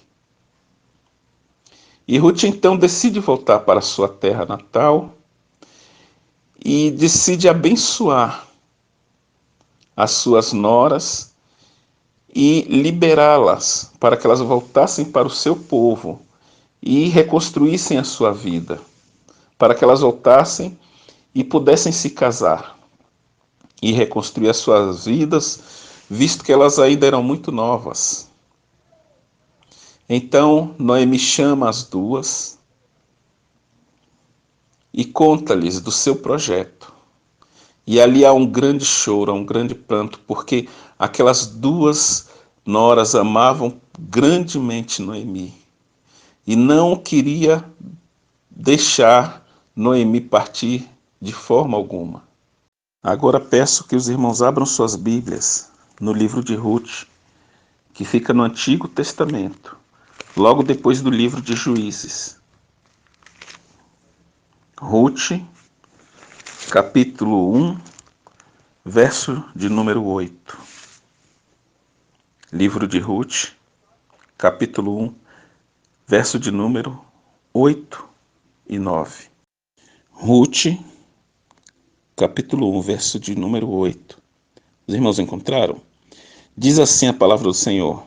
E Ruth então decide voltar para sua terra natal e decide abençoar as suas noras e liberá-las para que elas voltassem para o seu povo e reconstruíssem a sua vida, para que elas voltassem e pudessem se casar e reconstruir as suas vidas, visto que elas ainda eram muito novas. Então, Noemi chama as 2 e conta-lhes do seu projeto. E ali há um grande choro, há um grande pranto, porque aquelas 2 noras amavam grandemente Noemi e não queria deixar Noemi partir de forma alguma. Agora peço que os irmãos abram suas Bíblias no livro de Ruth, que fica no Antigo Testamento, logo depois do livro de Juízes. Ruth, capítulo 1, verso de número 8. Livro de Ruth, capítulo 1, verso de número 8 e 9. Ruth, capítulo 1, verso de número 8. Os irmãos encontraram? Diz assim a palavra do Senhor.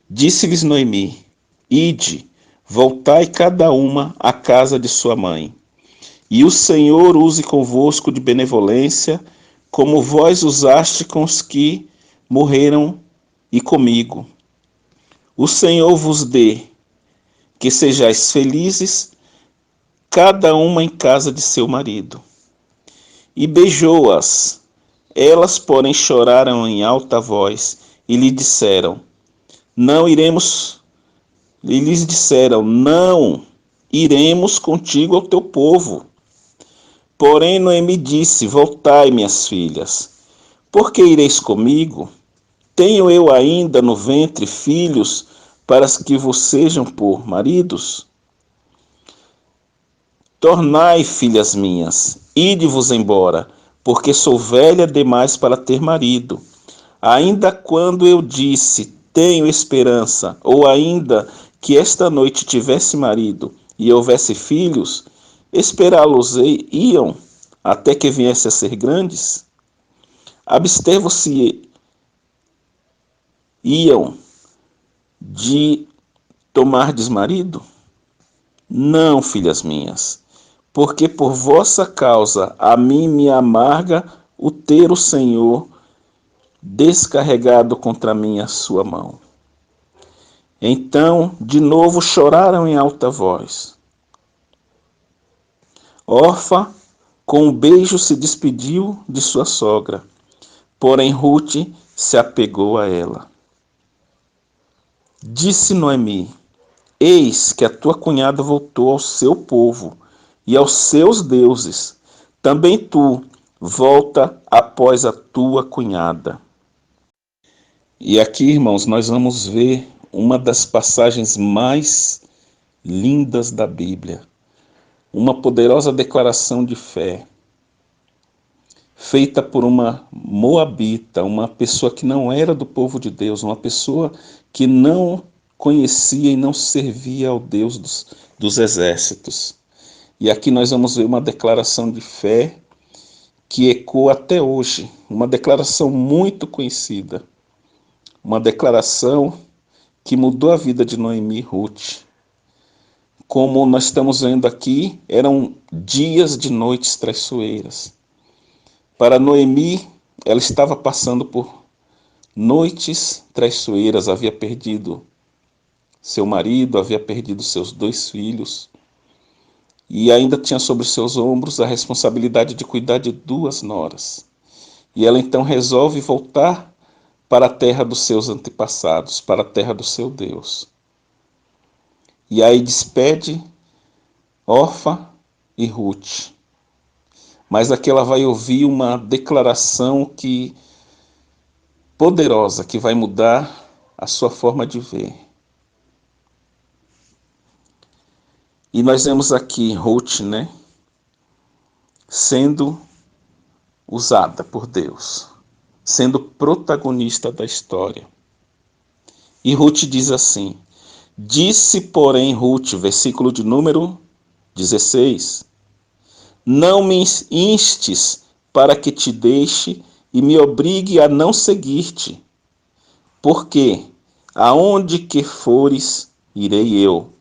Disse-lhes Noemi, ide, voltai cada uma à casa de sua mãe. E o Senhor use convosco de benevolência, como vós usaste com os que morreram e comigo. O Senhor vos dê, que sejais felizes, cada uma em casa de seu marido. E beijou-as. Elas, porém, choraram em alta voz e lhe disseram, não iremos contigo ao teu povo. Porém, Noemi disse, voltai, minhas filhas, por que ireis comigo? Tenho eu ainda no ventre filhos para que vos sejam por maridos? Tornai, filhas minhas, ide-vos embora, porque sou velha demais para ter marido. Ainda quando eu disse, tenho esperança, ou ainda que esta noite tivesse marido e houvesse filhos, esperá-los-iam até que viesse a ser grandes? Abster-vos-iam de tomardes marido? Não, filhas minhas, porque por vossa causa a mim me amarga o ter o Senhor descarregado contra mim a sua mão. Então, de novo choraram em alta voz. Orfa, com um beijo, se despediu de sua sogra, porém Ruth se apegou a ela. Disse Noemi, eis que a tua cunhada voltou ao seu povo e aos seus deuses. Também tu volta após a tua cunhada. E aqui, irmãos, nós vamos ver uma das passagens mais lindas da Bíblia. Uma poderosa declaração de fé, feita por uma moabita, uma pessoa que não era do povo de Deus, uma pessoa que não conhecia e não servia ao Deus dos exércitos. E aqui nós vamos ver uma declaração de fé que ecoa até hoje, uma declaração muito conhecida, uma declaração que mudou a vida de Noemi e Ruth. Como nós estamos vendo aqui, eram dias de noites traiçoeiras. Para Noemi, ela estava passando por noites traiçoeiras, havia perdido seu marido, havia perdido seus 2 filhos, e ainda tinha sobre seus ombros a responsabilidade de cuidar de 2 noras. E ela então resolve voltar para a terra dos seus antepassados, para a terra do seu Deus. E aí despede Orfa e Ruth. Mas aqui ela vai ouvir uma declaração poderosa, que vai mudar a sua forma de ver. E nós vemos aqui Ruth, sendo usada por Deus, sendo protagonista da história. E Ruth diz assim: disse, porém, Ruth, versículo de número 16, não me instes para que te deixe e me obrigue a não seguir-te, porque aonde que fores, irei eu,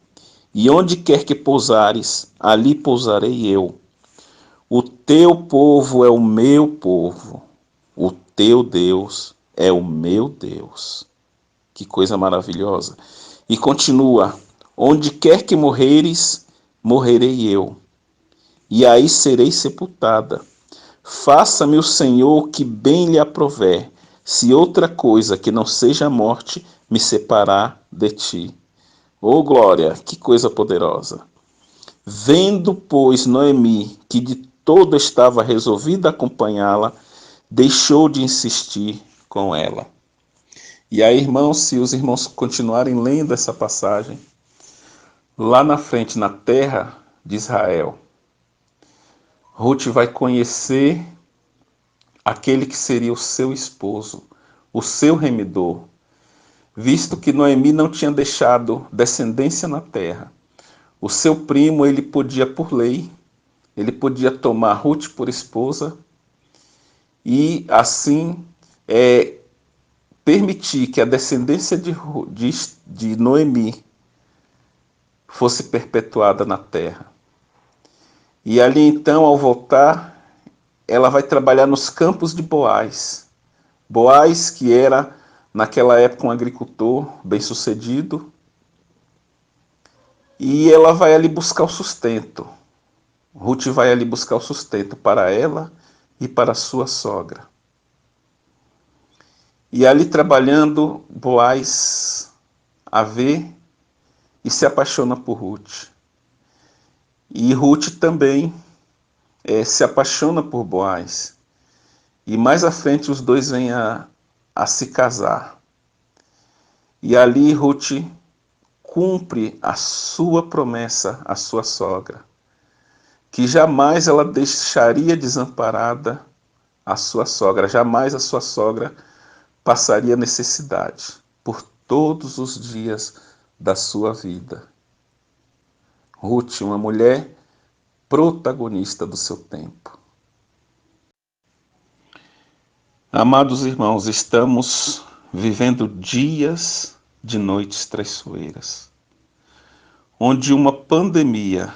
e onde quer que pousares, ali pousarei eu. O teu povo é o meu povo, o teu Deus é o meu Deus. Que coisa maravilhosa. E continua: onde quer que morreres, morrerei eu, e aí serei sepultada. Faça-me o Senhor que bem lhe aprouver, se outra coisa que não seja a morte me separar de ti. Oh glória, que coisa poderosa. Vendo, pois, Noemi que de todo estava resolvida a acompanhá-la, deixou de insistir com ela. E aí, irmãos, se os irmãos continuarem lendo essa passagem, lá na frente, na terra de Israel, Ruth vai conhecer aquele que seria o seu esposo, o seu remidor, visto que Noemi não tinha deixado descendência na terra. O seu primo, ele podia, por lei, ele podia tomar Ruth por esposa e, assim, permitir que a descendência de Noemi fosse perpetuada na terra. E ali, então, ao voltar, ela vai trabalhar nos campos de Boaz. Boaz, que era, naquela época, um agricultor bem-sucedido, e ela vai ali buscar o sustento. Ruth vai ali buscar o sustento para ela e para sua sogra. E ali trabalhando, Boaz a vê e se apaixona por Ruth. E Ruth também se apaixona por Boaz. E mais à frente os dois vêm a se casar. E ali Ruth cumpre a sua promessa à sua sogra, que jamais ela deixaria desamparada a sua sogra, jamais a sua sogra passaria necessidade por todos os dias da sua vida. Ruth, uma mulher protagonista do seu tempo. Amados irmãos, estamos vivendo dias de noites traiçoeiras, onde uma pandemia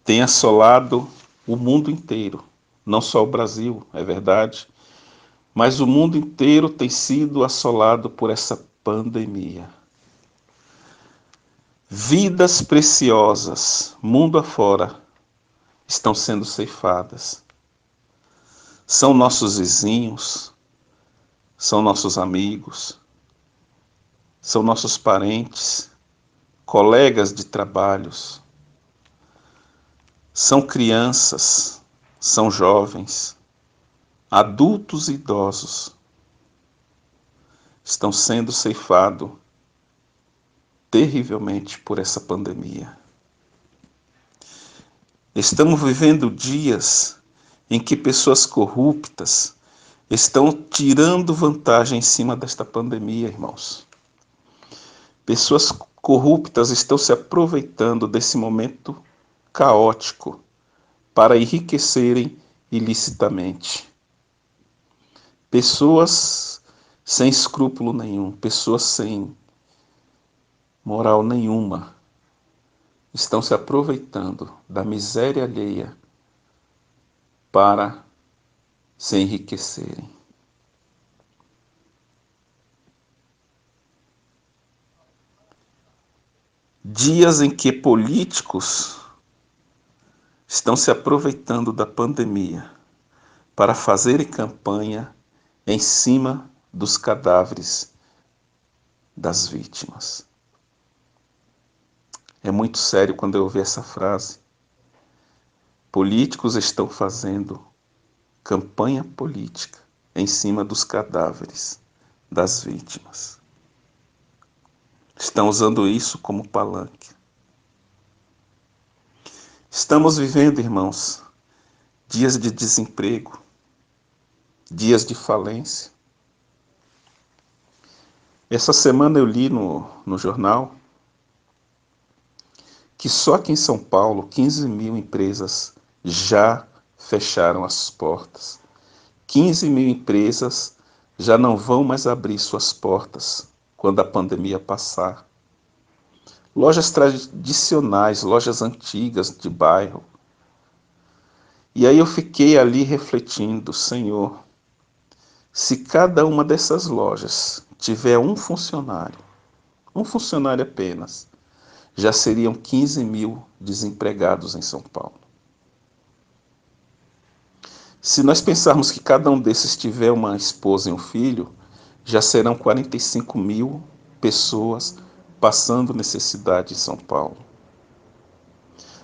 tem assolado o mundo inteiro, não só o Brasil, é verdade, mas o mundo inteiro tem sido assolado por essa pandemia. Vidas preciosas, mundo afora, estão sendo ceifadas. São nossos vizinhos, são nossos amigos, são nossos parentes, colegas de trabalhos, são crianças, são jovens, adultos e idosos. Estão sendo ceifados terrivelmente por essa pandemia. Estamos vivendo dias em que pessoas corruptas estão tirando vantagem em cima desta pandemia, irmãos. Pessoas corruptas estão se aproveitando desse momento caótico para enriquecerem ilicitamente. Pessoas sem escrúpulo nenhum, pessoas sem moral nenhuma, estão se aproveitando da miséria alheia para se enriquecerem. Dias em que políticos estão se aproveitando da pandemia para fazerem campanha em cima dos cadáveres das vítimas. É muito sério quando eu ouvi essa frase. Políticos estão fazendo campanha política em cima dos cadáveres das vítimas. Estão usando isso como palanque. Estamos vivendo, irmãos, dias de desemprego, dias de falência. Essa semana eu li no jornal que só aqui em São Paulo 15 mil empresas já fecharam as portas. 15 mil empresas já não vão mais abrir suas portas quando a pandemia passar. Lojas tradicionais, lojas antigas de bairro. E aí eu fiquei ali refletindo, Senhor, se cada uma dessas lojas tiver um funcionário apenas, já seriam 15 mil desempregados em São Paulo. Se nós pensarmos que cada um desses tiver uma esposa e um filho, já serão 45 mil pessoas passando necessidade em São Paulo.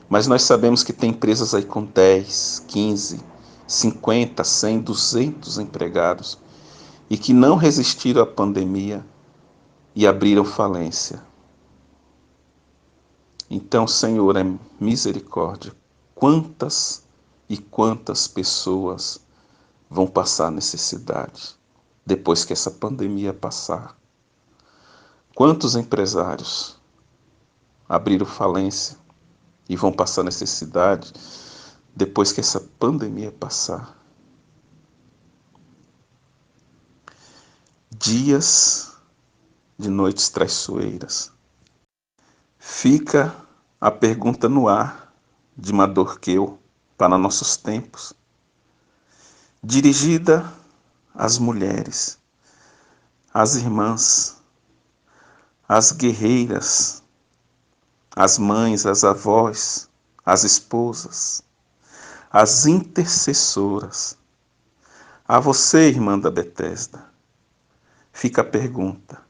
Mas nós sabemos que tem empresas aí com 10, 15, 50, 100, 200 empregados e que não resistiram à pandemia e abriram falência. Então, Senhor, é misericórdia. Quantas e quantas pessoas vão passar necessidade depois que essa pandemia passar? Quantos empresários abriram falência e vão passar necessidade depois que essa pandemia passar? Dias de noites traiçoeiras. Fica a pergunta no ar de Madorqueu para nossos tempos, dirigida às mulheres, às irmãs, às guerreiras, às mães, às avós, às esposas, às intercessoras. A você, irmã da Betesda, fica a pergunta: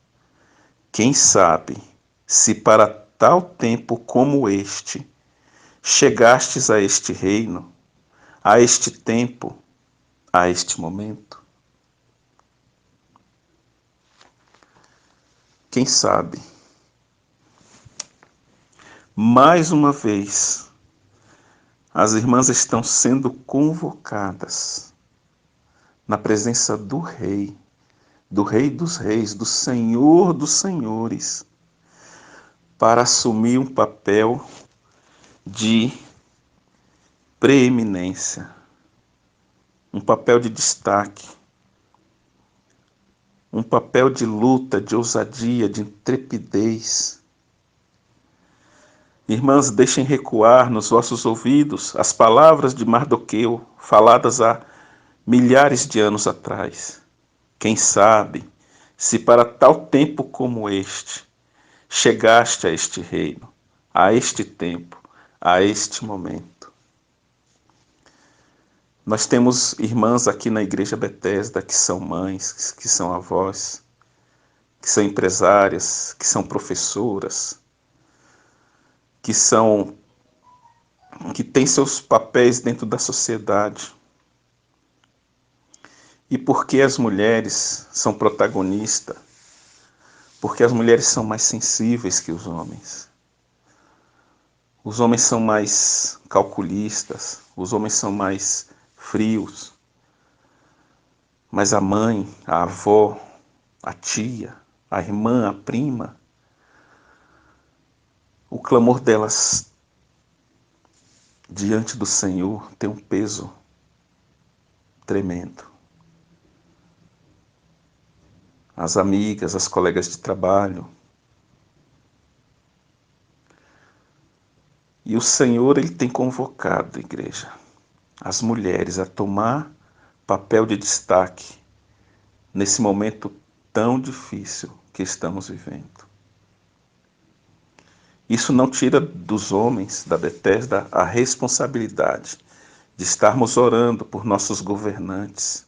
quem sabe se para tal tempo como este chegastes a este reino, a este tempo, a este momento? Quem sabe? Mais uma vez, as irmãs estão sendo convocadas na presença do Rei dos Reis, do Senhor dos Senhores, para assumir um papel de preeminência, um papel de destaque, um papel de luta, de ousadia, de intrepidez. Irmãs, deixem recuar nos vossos ouvidos as palavras de Mardoqueu, faladas há milhares de anos atrás. Quem sabe, se para tal tempo como este, chegaste a este reino, a este tempo, a este momento. Nós temos irmãs aqui na Igreja Betesda que são mães, que são avós, que são empresárias, que são professoras, que têm seus papéis dentro da sociedade. E por que as mulheres são protagonistas? porque as mulheres são mais sensíveis que os homens. Os homens são mais calculistas, os homens são mais frios. Mas a mãe, a avó, a tia, a irmã, a prima, o clamor delas diante do Senhor tem um peso tremendo. As amigas, as colegas de trabalho. E o Senhor, Ele tem convocado, igreja, as mulheres a tomar papel de destaque nesse momento tão difícil que estamos vivendo. Isso não tira dos homens da Bethesda a responsabilidade de estarmos orando por nossos governantes,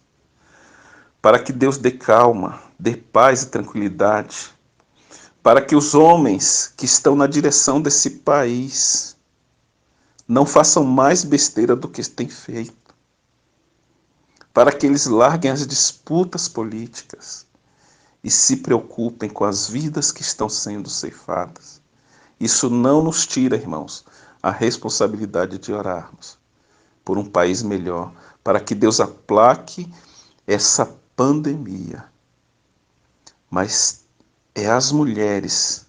para que Deus dê calma, dê paz e tranquilidade, para que os homens que estão na direção desse país não façam mais besteira do que têm feito, para que eles larguem as disputas políticas e se preocupem com as vidas que estão sendo ceifadas. Isso não nos tira, irmãos, a responsabilidade de orarmos por um país melhor, para que Deus aplaque essa pandemia. Mas é as mulheres,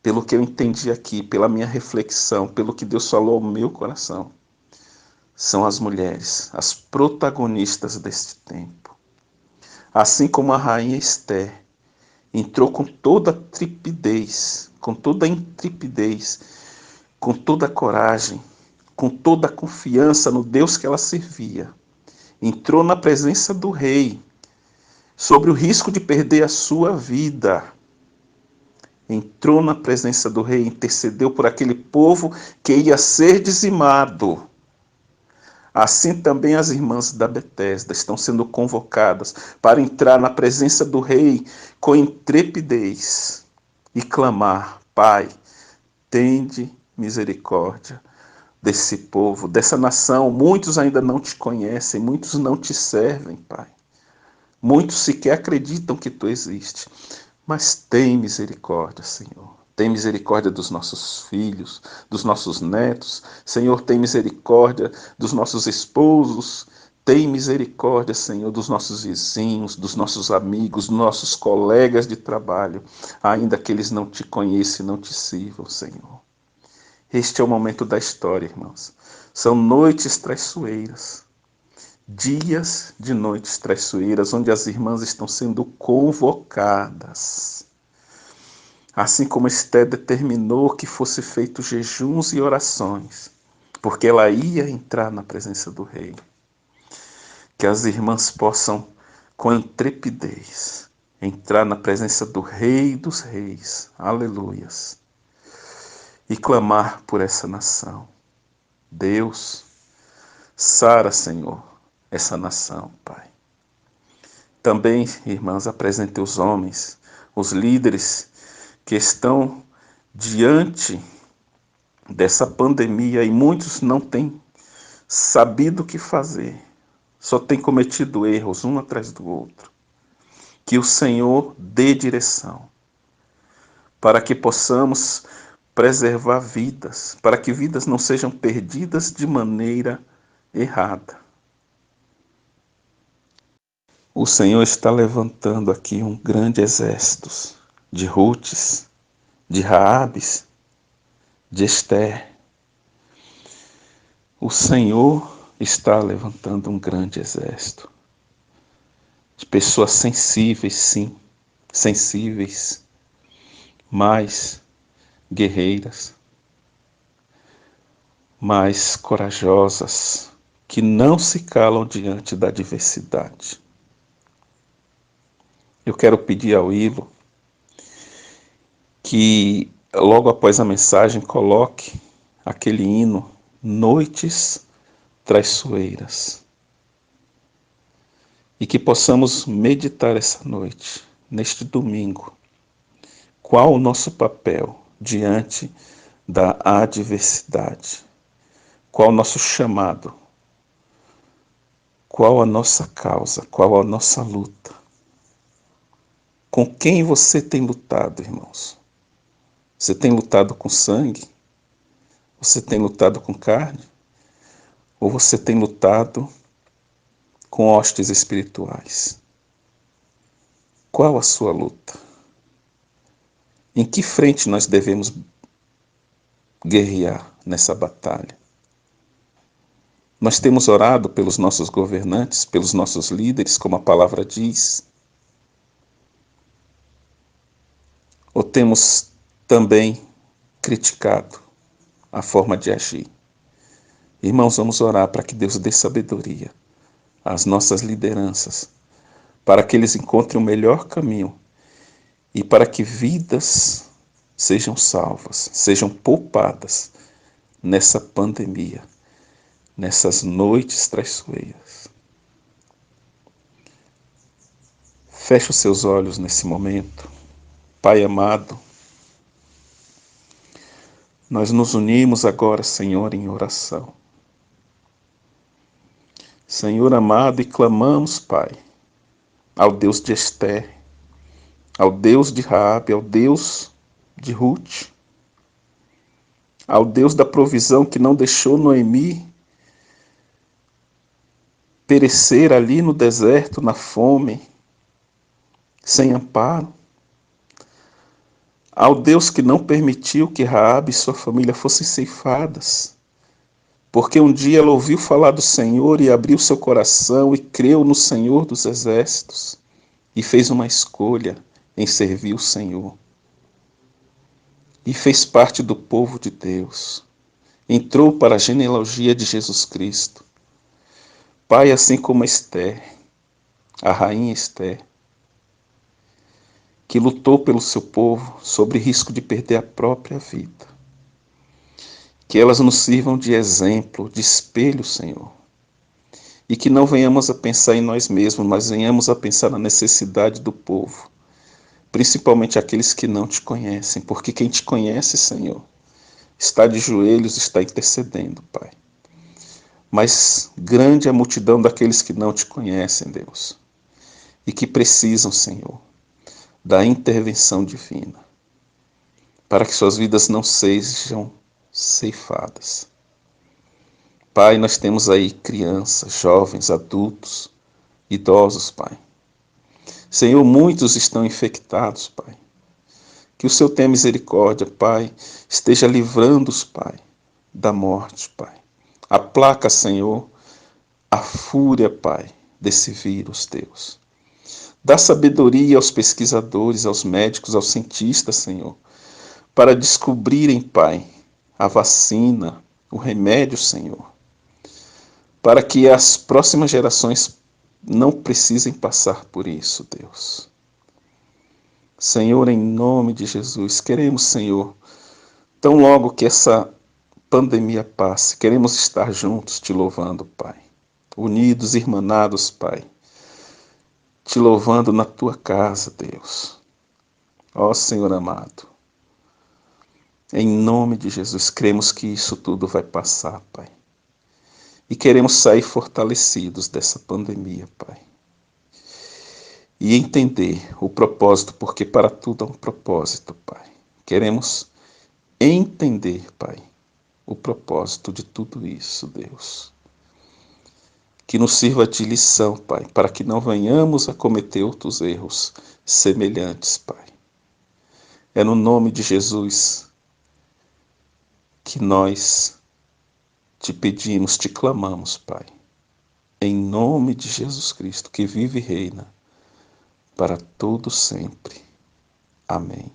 pelo que eu entendi aqui, pela minha reflexão, pelo que Deus falou ao meu coração, são as mulheres, as protagonistas deste tempo. Assim como a rainha Esther entrou com toda a trepidez, com toda a intrepidez, com toda a coragem, com toda a confiança no Deus que ela servia, entrou na presença do rei, sobre o risco de perder a sua vida. Entrou na presença do rei, intercedeu por aquele povo que ia ser dizimado. Assim também as irmãs da Bethesda estão sendo convocadas para entrar na presença do rei com intrepidez e clamar: Pai, tende misericórdia desse povo, dessa nação. Muitos ainda não te conhecem, muitos não te servem, Pai. Muitos sequer acreditam que tu existes. Mas tem misericórdia, Senhor. Tem misericórdia dos nossos filhos, dos nossos netos. Senhor, tem misericórdia dos nossos esposos. Tem misericórdia, Senhor, dos nossos vizinhos, dos nossos amigos, dos nossos colegas de trabalho, ainda que eles não te conheçam e não te sirvam, Senhor. Este é o momento da história, irmãos. São noites traiçoeiras. Dias de noites traiçoeiras, onde as irmãs estão sendo convocadas. Assim como Esther determinou que fosse feito jejuns e orações, porque ela ia entrar na presença do rei. Que as irmãs possam, com intrepidez, entrar na presença do Rei dos Reis, aleluias, e clamar por essa nação. Deus, sara, Senhor, essa nação, Pai. Também, irmãs, apresente os homens, os líderes que estão diante dessa pandemia e muitos não têm sabido o que fazer, só têm cometido erros um atrás do outro. Que o Senhor dê direção para que possamos preservar vidas, para que vidas não sejam perdidas de maneira errada. O Senhor está levantando aqui um grande exército de Rutes, de Raabes, de Esther. O Senhor está levantando um grande exército de pessoas sensíveis, sim, sensíveis, mas guerreiras, mais corajosas, que não se calam diante da adversidade. Eu quero pedir ao Ilo que logo após a mensagem coloque aquele hino Noites Traiçoeiras e que possamos meditar essa noite, neste domingo, qual o nosso papel diante da adversidade, qual o nosso chamado, qual a nossa causa, qual a nossa luta. Com quem você tem lutado, irmãos? Você tem lutado com sangue? Você tem lutado com carne? Ou você tem lutado com hostes espirituais? Qual a sua luta? Em que frente nós devemos guerrear nessa batalha? Nós temos orado pelos nossos governantes, pelos nossos líderes, como a palavra diz? Ou temos também criticado a forma de agir? Irmãos, vamos orar para que Deus dê sabedoria às nossas lideranças, para que eles encontrem o melhor caminho e para que vidas sejam salvas, sejam poupadas nessa pandemia, nessas noites traiçoeiras. Feche os seus olhos nesse momento. Pai amado, nós nos unimos agora, Senhor, em oração. Senhor amado, e clamamos, Pai, ao Deus de Esther, ao Deus de Raabe, ao Deus de Ruth, ao Deus da provisão que não deixou Noemi perecer ali no deserto, na fome, sem amparo, ao Deus que não permitiu que Raabe e sua família fossem ceifadas, porque um dia ela ouviu falar do Senhor e abriu seu coração e creu no Senhor dos Exércitos e fez uma escolha em servir o Senhor. E fez parte do povo de Deus. Entrou para a genealogia de Jesus Cristo. Pai, assim como Esther, a rainha Esther, que lutou pelo seu povo sob risco de perder a própria vida. Que elas nos sirvam de exemplo, de espelho, Senhor. E que não venhamos a pensar em nós mesmos, mas venhamos a pensar na necessidade do povo. Principalmente aqueles que não te conhecem. Porque quem te conhece, Senhor, está de joelhos, está intercedendo, Pai. Mas grande é a multidão daqueles que não te conhecem, Deus. E que precisam, Senhor, da intervenção divina. Para que suas vidas não sejam ceifadas. Pai, nós temos aí crianças, jovens, adultos, idosos, Pai. Senhor, muitos estão infectados, Pai. Que o Senhor tenha misericórdia, Pai, esteja livrando-os, Pai, da morte, Pai. Aplaca, Senhor, a fúria, Pai, desse vírus, Deus. Dá sabedoria aos pesquisadores, aos médicos, aos cientistas, Senhor, para descobrirem, Pai, a vacina, o remédio, Senhor, para que as próximas gerações não precisem passar por isso, Deus. Senhor, em nome de Jesus, queremos, Senhor, tão logo que essa pandemia passe, queremos estar juntos te louvando, Pai, unidos, irmanados, Pai, te louvando na tua casa, Deus. Ó Senhor amado, em nome de Jesus, cremos que isso tudo vai passar, Pai. E queremos sair fortalecidos dessa pandemia, Pai. E entender o propósito, porque para tudo há um propósito, Pai. Queremos entender, Pai, o propósito de tudo isso, Deus. Que nos sirva de lição, Pai, para que não venhamos a cometer outros erros semelhantes, Pai. É no nome de Jesus que nós te pedimos, te clamamos, Pai. Em nome de Jesus Cristo, que vive e reina para todo sempre. Amém.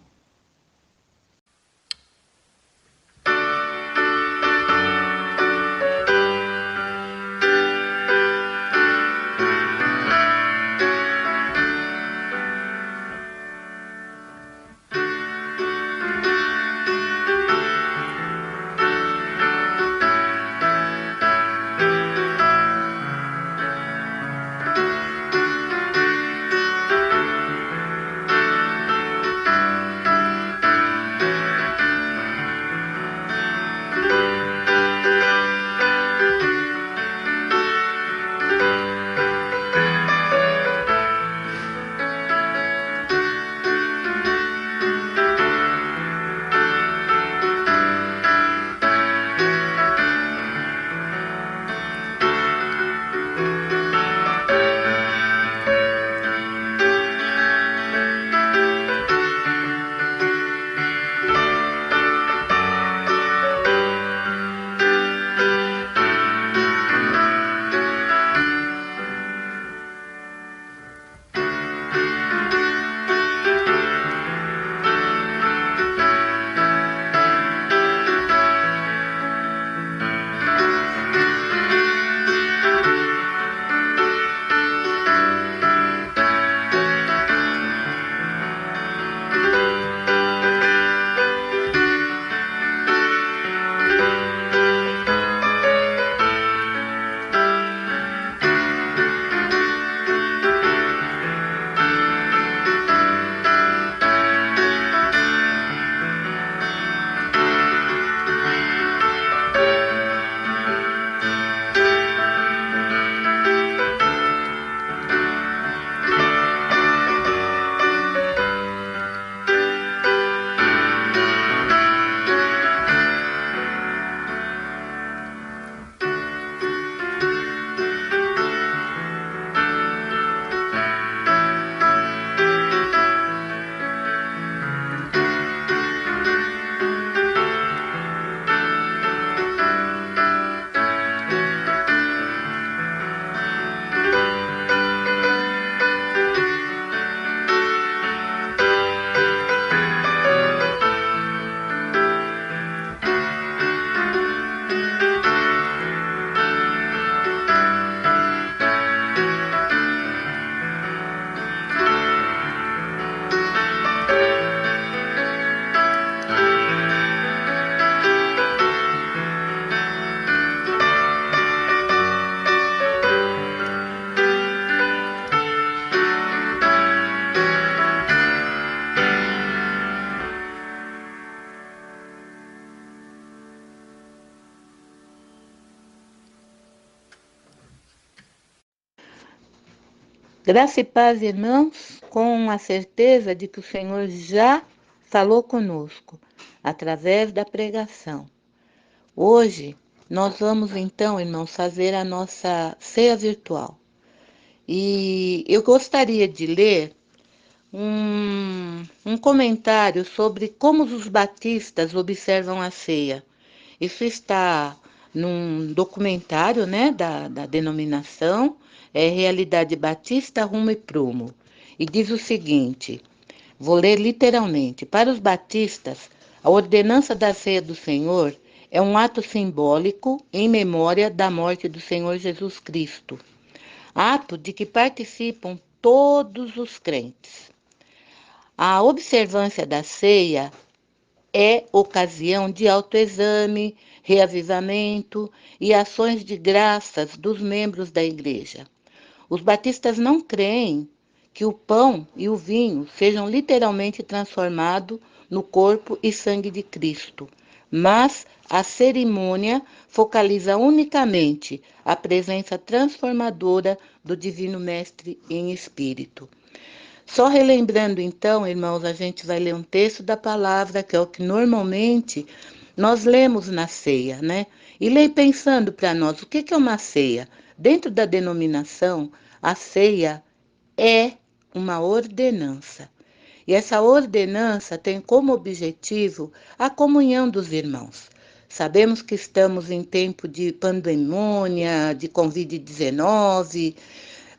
Graça e paz, irmãos, com a certeza de que o Senhor já falou conosco através da pregação. Hoje, nós vamos então, irmãos, fazer a nossa ceia virtual. E eu gostaria de ler um comentário sobre como os batistas observam a ceia. Isso está num documentário, né, da denominação, Realidade Batista, Rumo e Prumo. E diz o seguinte, vou ler literalmente: para os batistas, a ordenança da ceia do Senhor é um ato simbólico em memória da morte do Senhor Jesus Cristo, ato de que participam todos os crentes. A observância da ceia é ocasião de autoexame, reavivamento e ações de graças dos membros da igreja. Os batistas não creem que o pão e o vinho sejam literalmente transformados no corpo e sangue de Cristo, mas a cerimônia focaliza unicamente a presença transformadora do Divino Mestre em espírito. Só relembrando então, irmãos, a gente vai ler um texto da palavra, que é o que normalmente nós lemos na ceia, né? E lê pensando para nós, o que é uma ceia? Dentro da denominação, a ceia é uma ordenança. E essa ordenança tem como objetivo a comunhão dos irmãos. Sabemos que estamos em tempo de pandemia, de Covid-19,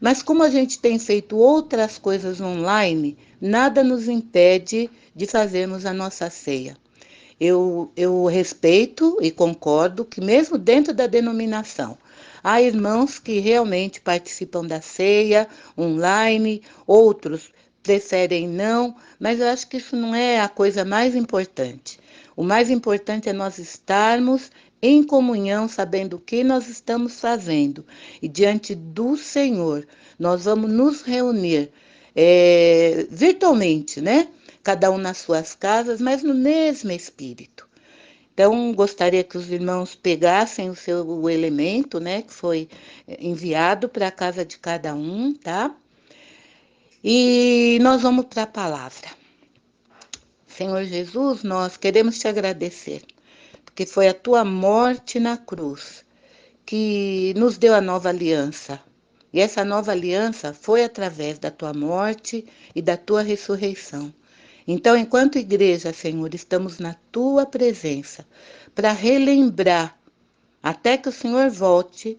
mas como a gente tem feito outras coisas online, nada nos impede de fazermos a nossa ceia. Eu respeito e concordo que mesmo dentro da denominação, há irmãos que realmente participam da ceia online, outros preferem não, mas eu acho que isso não é a coisa mais importante. O mais importante é nós estarmos em comunhão, sabendo o que nós estamos fazendo. E diante do Senhor, nós vamos nos reunir virtualmente, né? Cada um nas suas casas, mas no mesmo espírito. Então, gostaria que os irmãos pegassem o elemento, né, que foi enviado para a casa de cada um, tá? E nós vamos para a palavra. Senhor Jesus, nós queremos te agradecer, porque foi a tua morte na cruz que nos deu a nova aliança. E essa nova aliança foi através da tua morte e da tua ressurreição. Então, enquanto igreja, Senhor, estamos na tua presença para relembrar, até que o Senhor volte,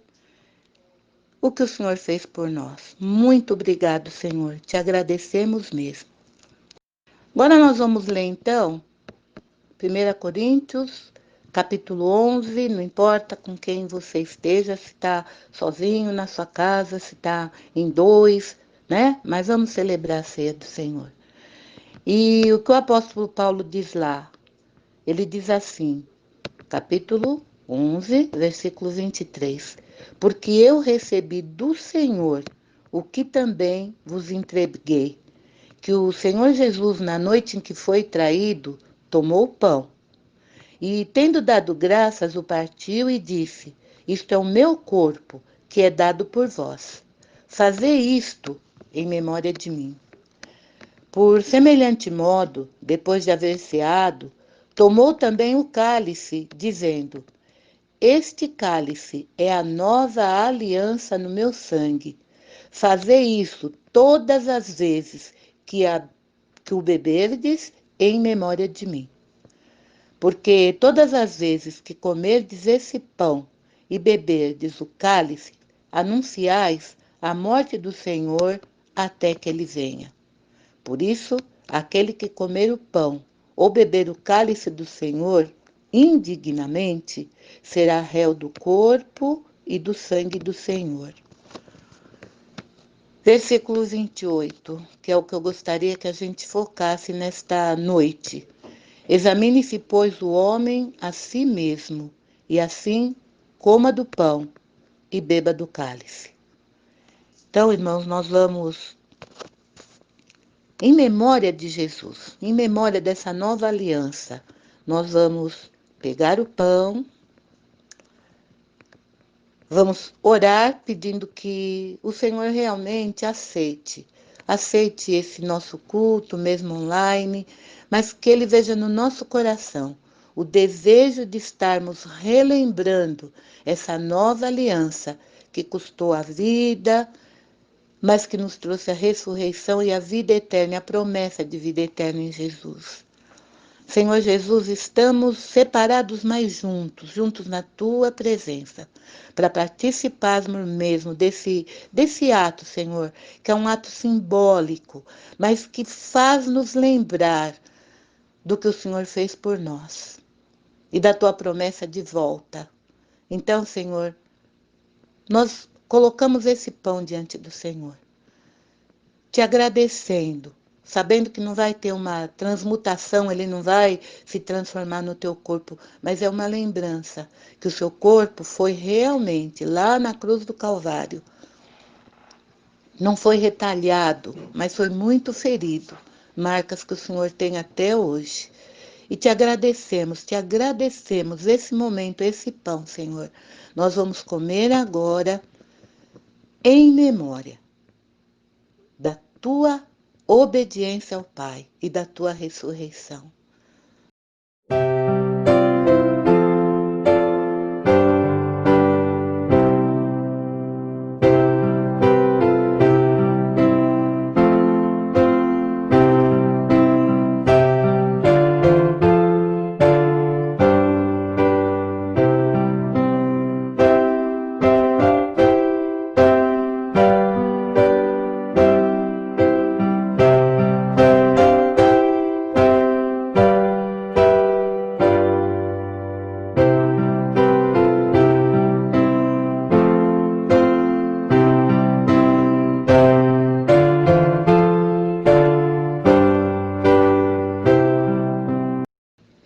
o que o Senhor fez por nós. Muito obrigado, Senhor. Te agradecemos mesmo. Agora nós vamos ler, então, 1 Coríntios, capítulo 11, não importa com quem você esteja, se está sozinho na sua casa, se está em dois, né? Mas vamos celebrar a ceia do Senhor. E o que o apóstolo Paulo diz lá? Ele diz assim, capítulo 11, versículo 23. Porque eu recebi do Senhor o que também vos entreguei, que o Senhor Jesus, na noite em que foi traído, tomou o pão. E, tendo dado graças, o partiu e disse, isto é o meu corpo, que é dado por vós. Fazei isto em memória de mim. Por semelhante modo, depois de haver ceado, tomou também o cálice, dizendo, este cálice é a nova aliança no meu sangue. Fazei isso todas as vezes que o beberdes em memória de mim. Porque todas as vezes que comerdes esse pão e beberdes o cálice, anunciais a morte do Senhor até que ele venha. Por isso, aquele que comer o pão ou beber o cálice do Senhor indignamente, será réu do corpo e do sangue do Senhor. Versículo 28, que é o que eu gostaria que a gente focasse nesta noite. Examine-se, pois, o homem a si mesmo, e assim coma do pão e beba do cálice. Então, irmãos, nós vamos, em memória de Jesus, em memória dessa nova aliança, nós vamos pegar o pão, Vamos orar pedindo que o Senhor realmente aceite esse nosso culto, mesmo online, mas que Ele veja no nosso coração o desejo de estarmos relembrando essa nova aliança que custou a vida, mas que nos trouxe a ressurreição e a vida eterna, a promessa de vida eterna em Jesus. Senhor Jesus, estamos separados, mas juntos na Tua presença, para participarmos mesmo desse ato, Senhor, que é um ato simbólico, mas que faz nos lembrar do que o Senhor fez por nós e da Tua promessa de volta. Então, Senhor, nós colocamos esse pão diante do Senhor, te agradecendo, sabendo que não vai ter uma transmutação, ele não vai se transformar no teu corpo, mas é uma lembrança que o seu corpo foi realmente lá na cruz do Calvário. Não foi retalhado, mas foi muito ferido, marcas que o Senhor tem até hoje. E te agradecemos esse momento, esse pão, Senhor. Nós vamos comer agora em memória da tua obediência ao Pai e da tua ressurreição.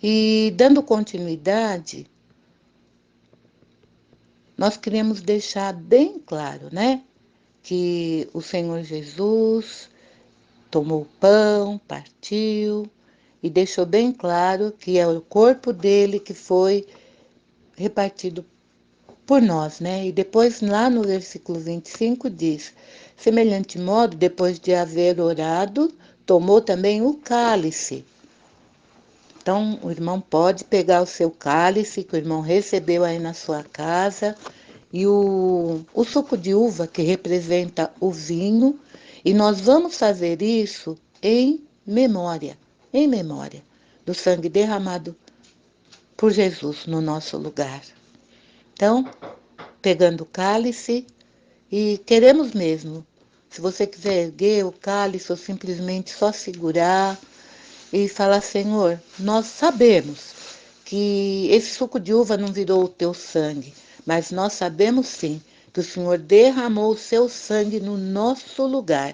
E dando continuidade, nós queremos deixar bem claro, né? Que o Senhor Jesus tomou o pão, partiu e deixou bem claro que é o corpo dele que foi repartido por nós, né? E depois lá no versículo 25 diz: semelhante modo, depois de haver orado, tomou também o cálice. Então, o irmão pode pegar o seu cálice que o irmão recebeu aí na sua casa e o suco de uva que representa o vinho, e nós vamos fazer isso em memória do sangue derramado por Jesus no nosso lugar. Então, pegando o cálice, e queremos mesmo, se você quiser erguer o cálice ou simplesmente só segurar e falar: Senhor, nós sabemos que esse suco de uva não virou o teu sangue, mas nós sabemos sim que o Senhor derramou o seu sangue no nosso lugar,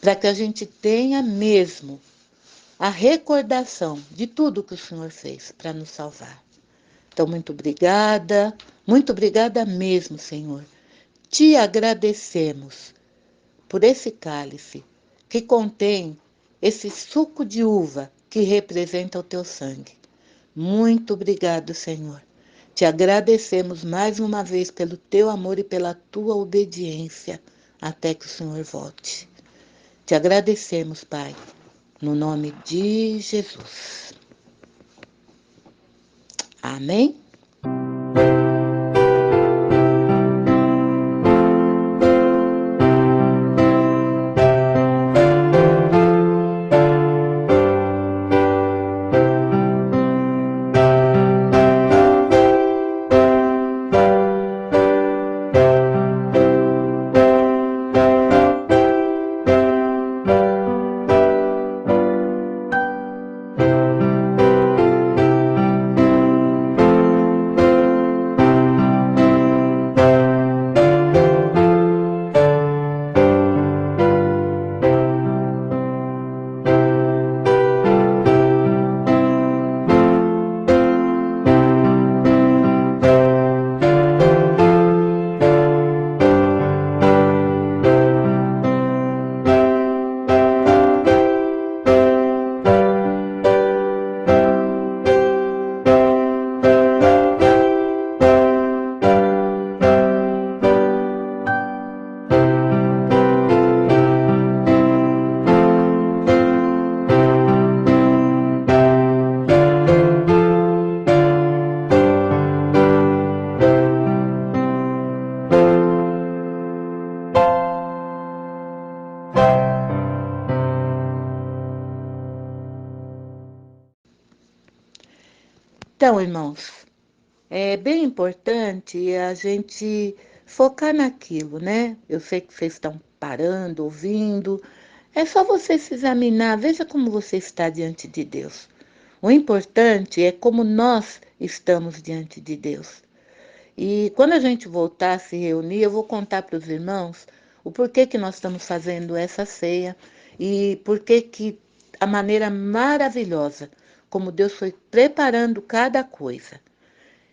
para que a gente tenha mesmo a recordação de tudo que o Senhor fez para nos salvar. Então, muito obrigada mesmo, Senhor. Te agradecemos por esse cálice que contém esse suco de uva que representa o teu sangue. Muito obrigado, Senhor. Te agradecemos mais uma vez pelo teu amor e pela tua obediência até que o Senhor volte. Te agradecemos, Pai, no nome de Jesus. Amém? Então, irmãos, é bem importante a gente focar naquilo, né? Eu sei que vocês estão parando, ouvindo. É só você se examinar, veja como você está diante de Deus. O importante é como nós estamos diante de Deus. E quando a gente voltar a se reunir, eu vou contar para os irmãos o porquê que nós estamos fazendo essa ceia e porquê que a maneira maravilhosa como Deus foi preparando cada coisa.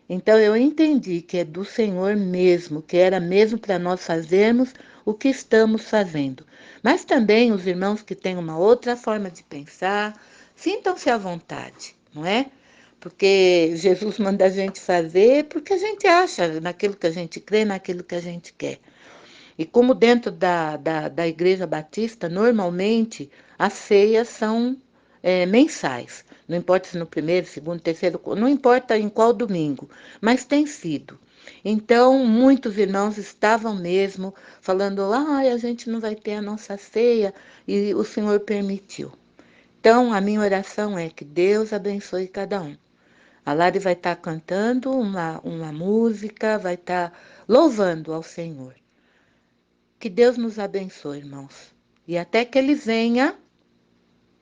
Então eu entendi que é do Senhor mesmo, que era mesmo para nós fazermos o que estamos fazendo. Mas também os irmãos que têm uma outra forma de pensar, sintam-se à vontade, não é? Porque Jesus manda a gente fazer porque a gente acha naquilo que a gente crê, naquilo que a gente quer. E como dentro da Igreja Batista, normalmente as ceias são mensais. Não importa se no primeiro, segundo, terceiro, não importa em qual domingo, mas tem sido. Então, muitos irmãos estavam mesmo falando, a gente não vai ter a nossa ceia, e o Senhor permitiu. Então, a minha oração é que Deus abençoe cada um. A Lari vai estar cantando uma música, vai estar louvando ao Senhor. Que Deus nos abençoe, irmãos. E até que Ele venha,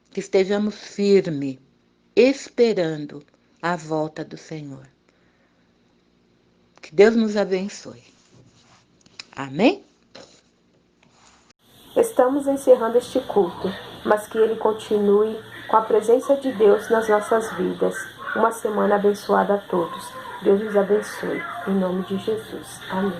que estejamos firmes, esperando a volta do Senhor. Que Deus nos abençoe. Amém? Estamos encerrando este culto, mas que ele continue com a presença de Deus nas nossas vidas. Uma semana abençoada a todos. Deus os abençoe. Em nome de Jesus. Amém.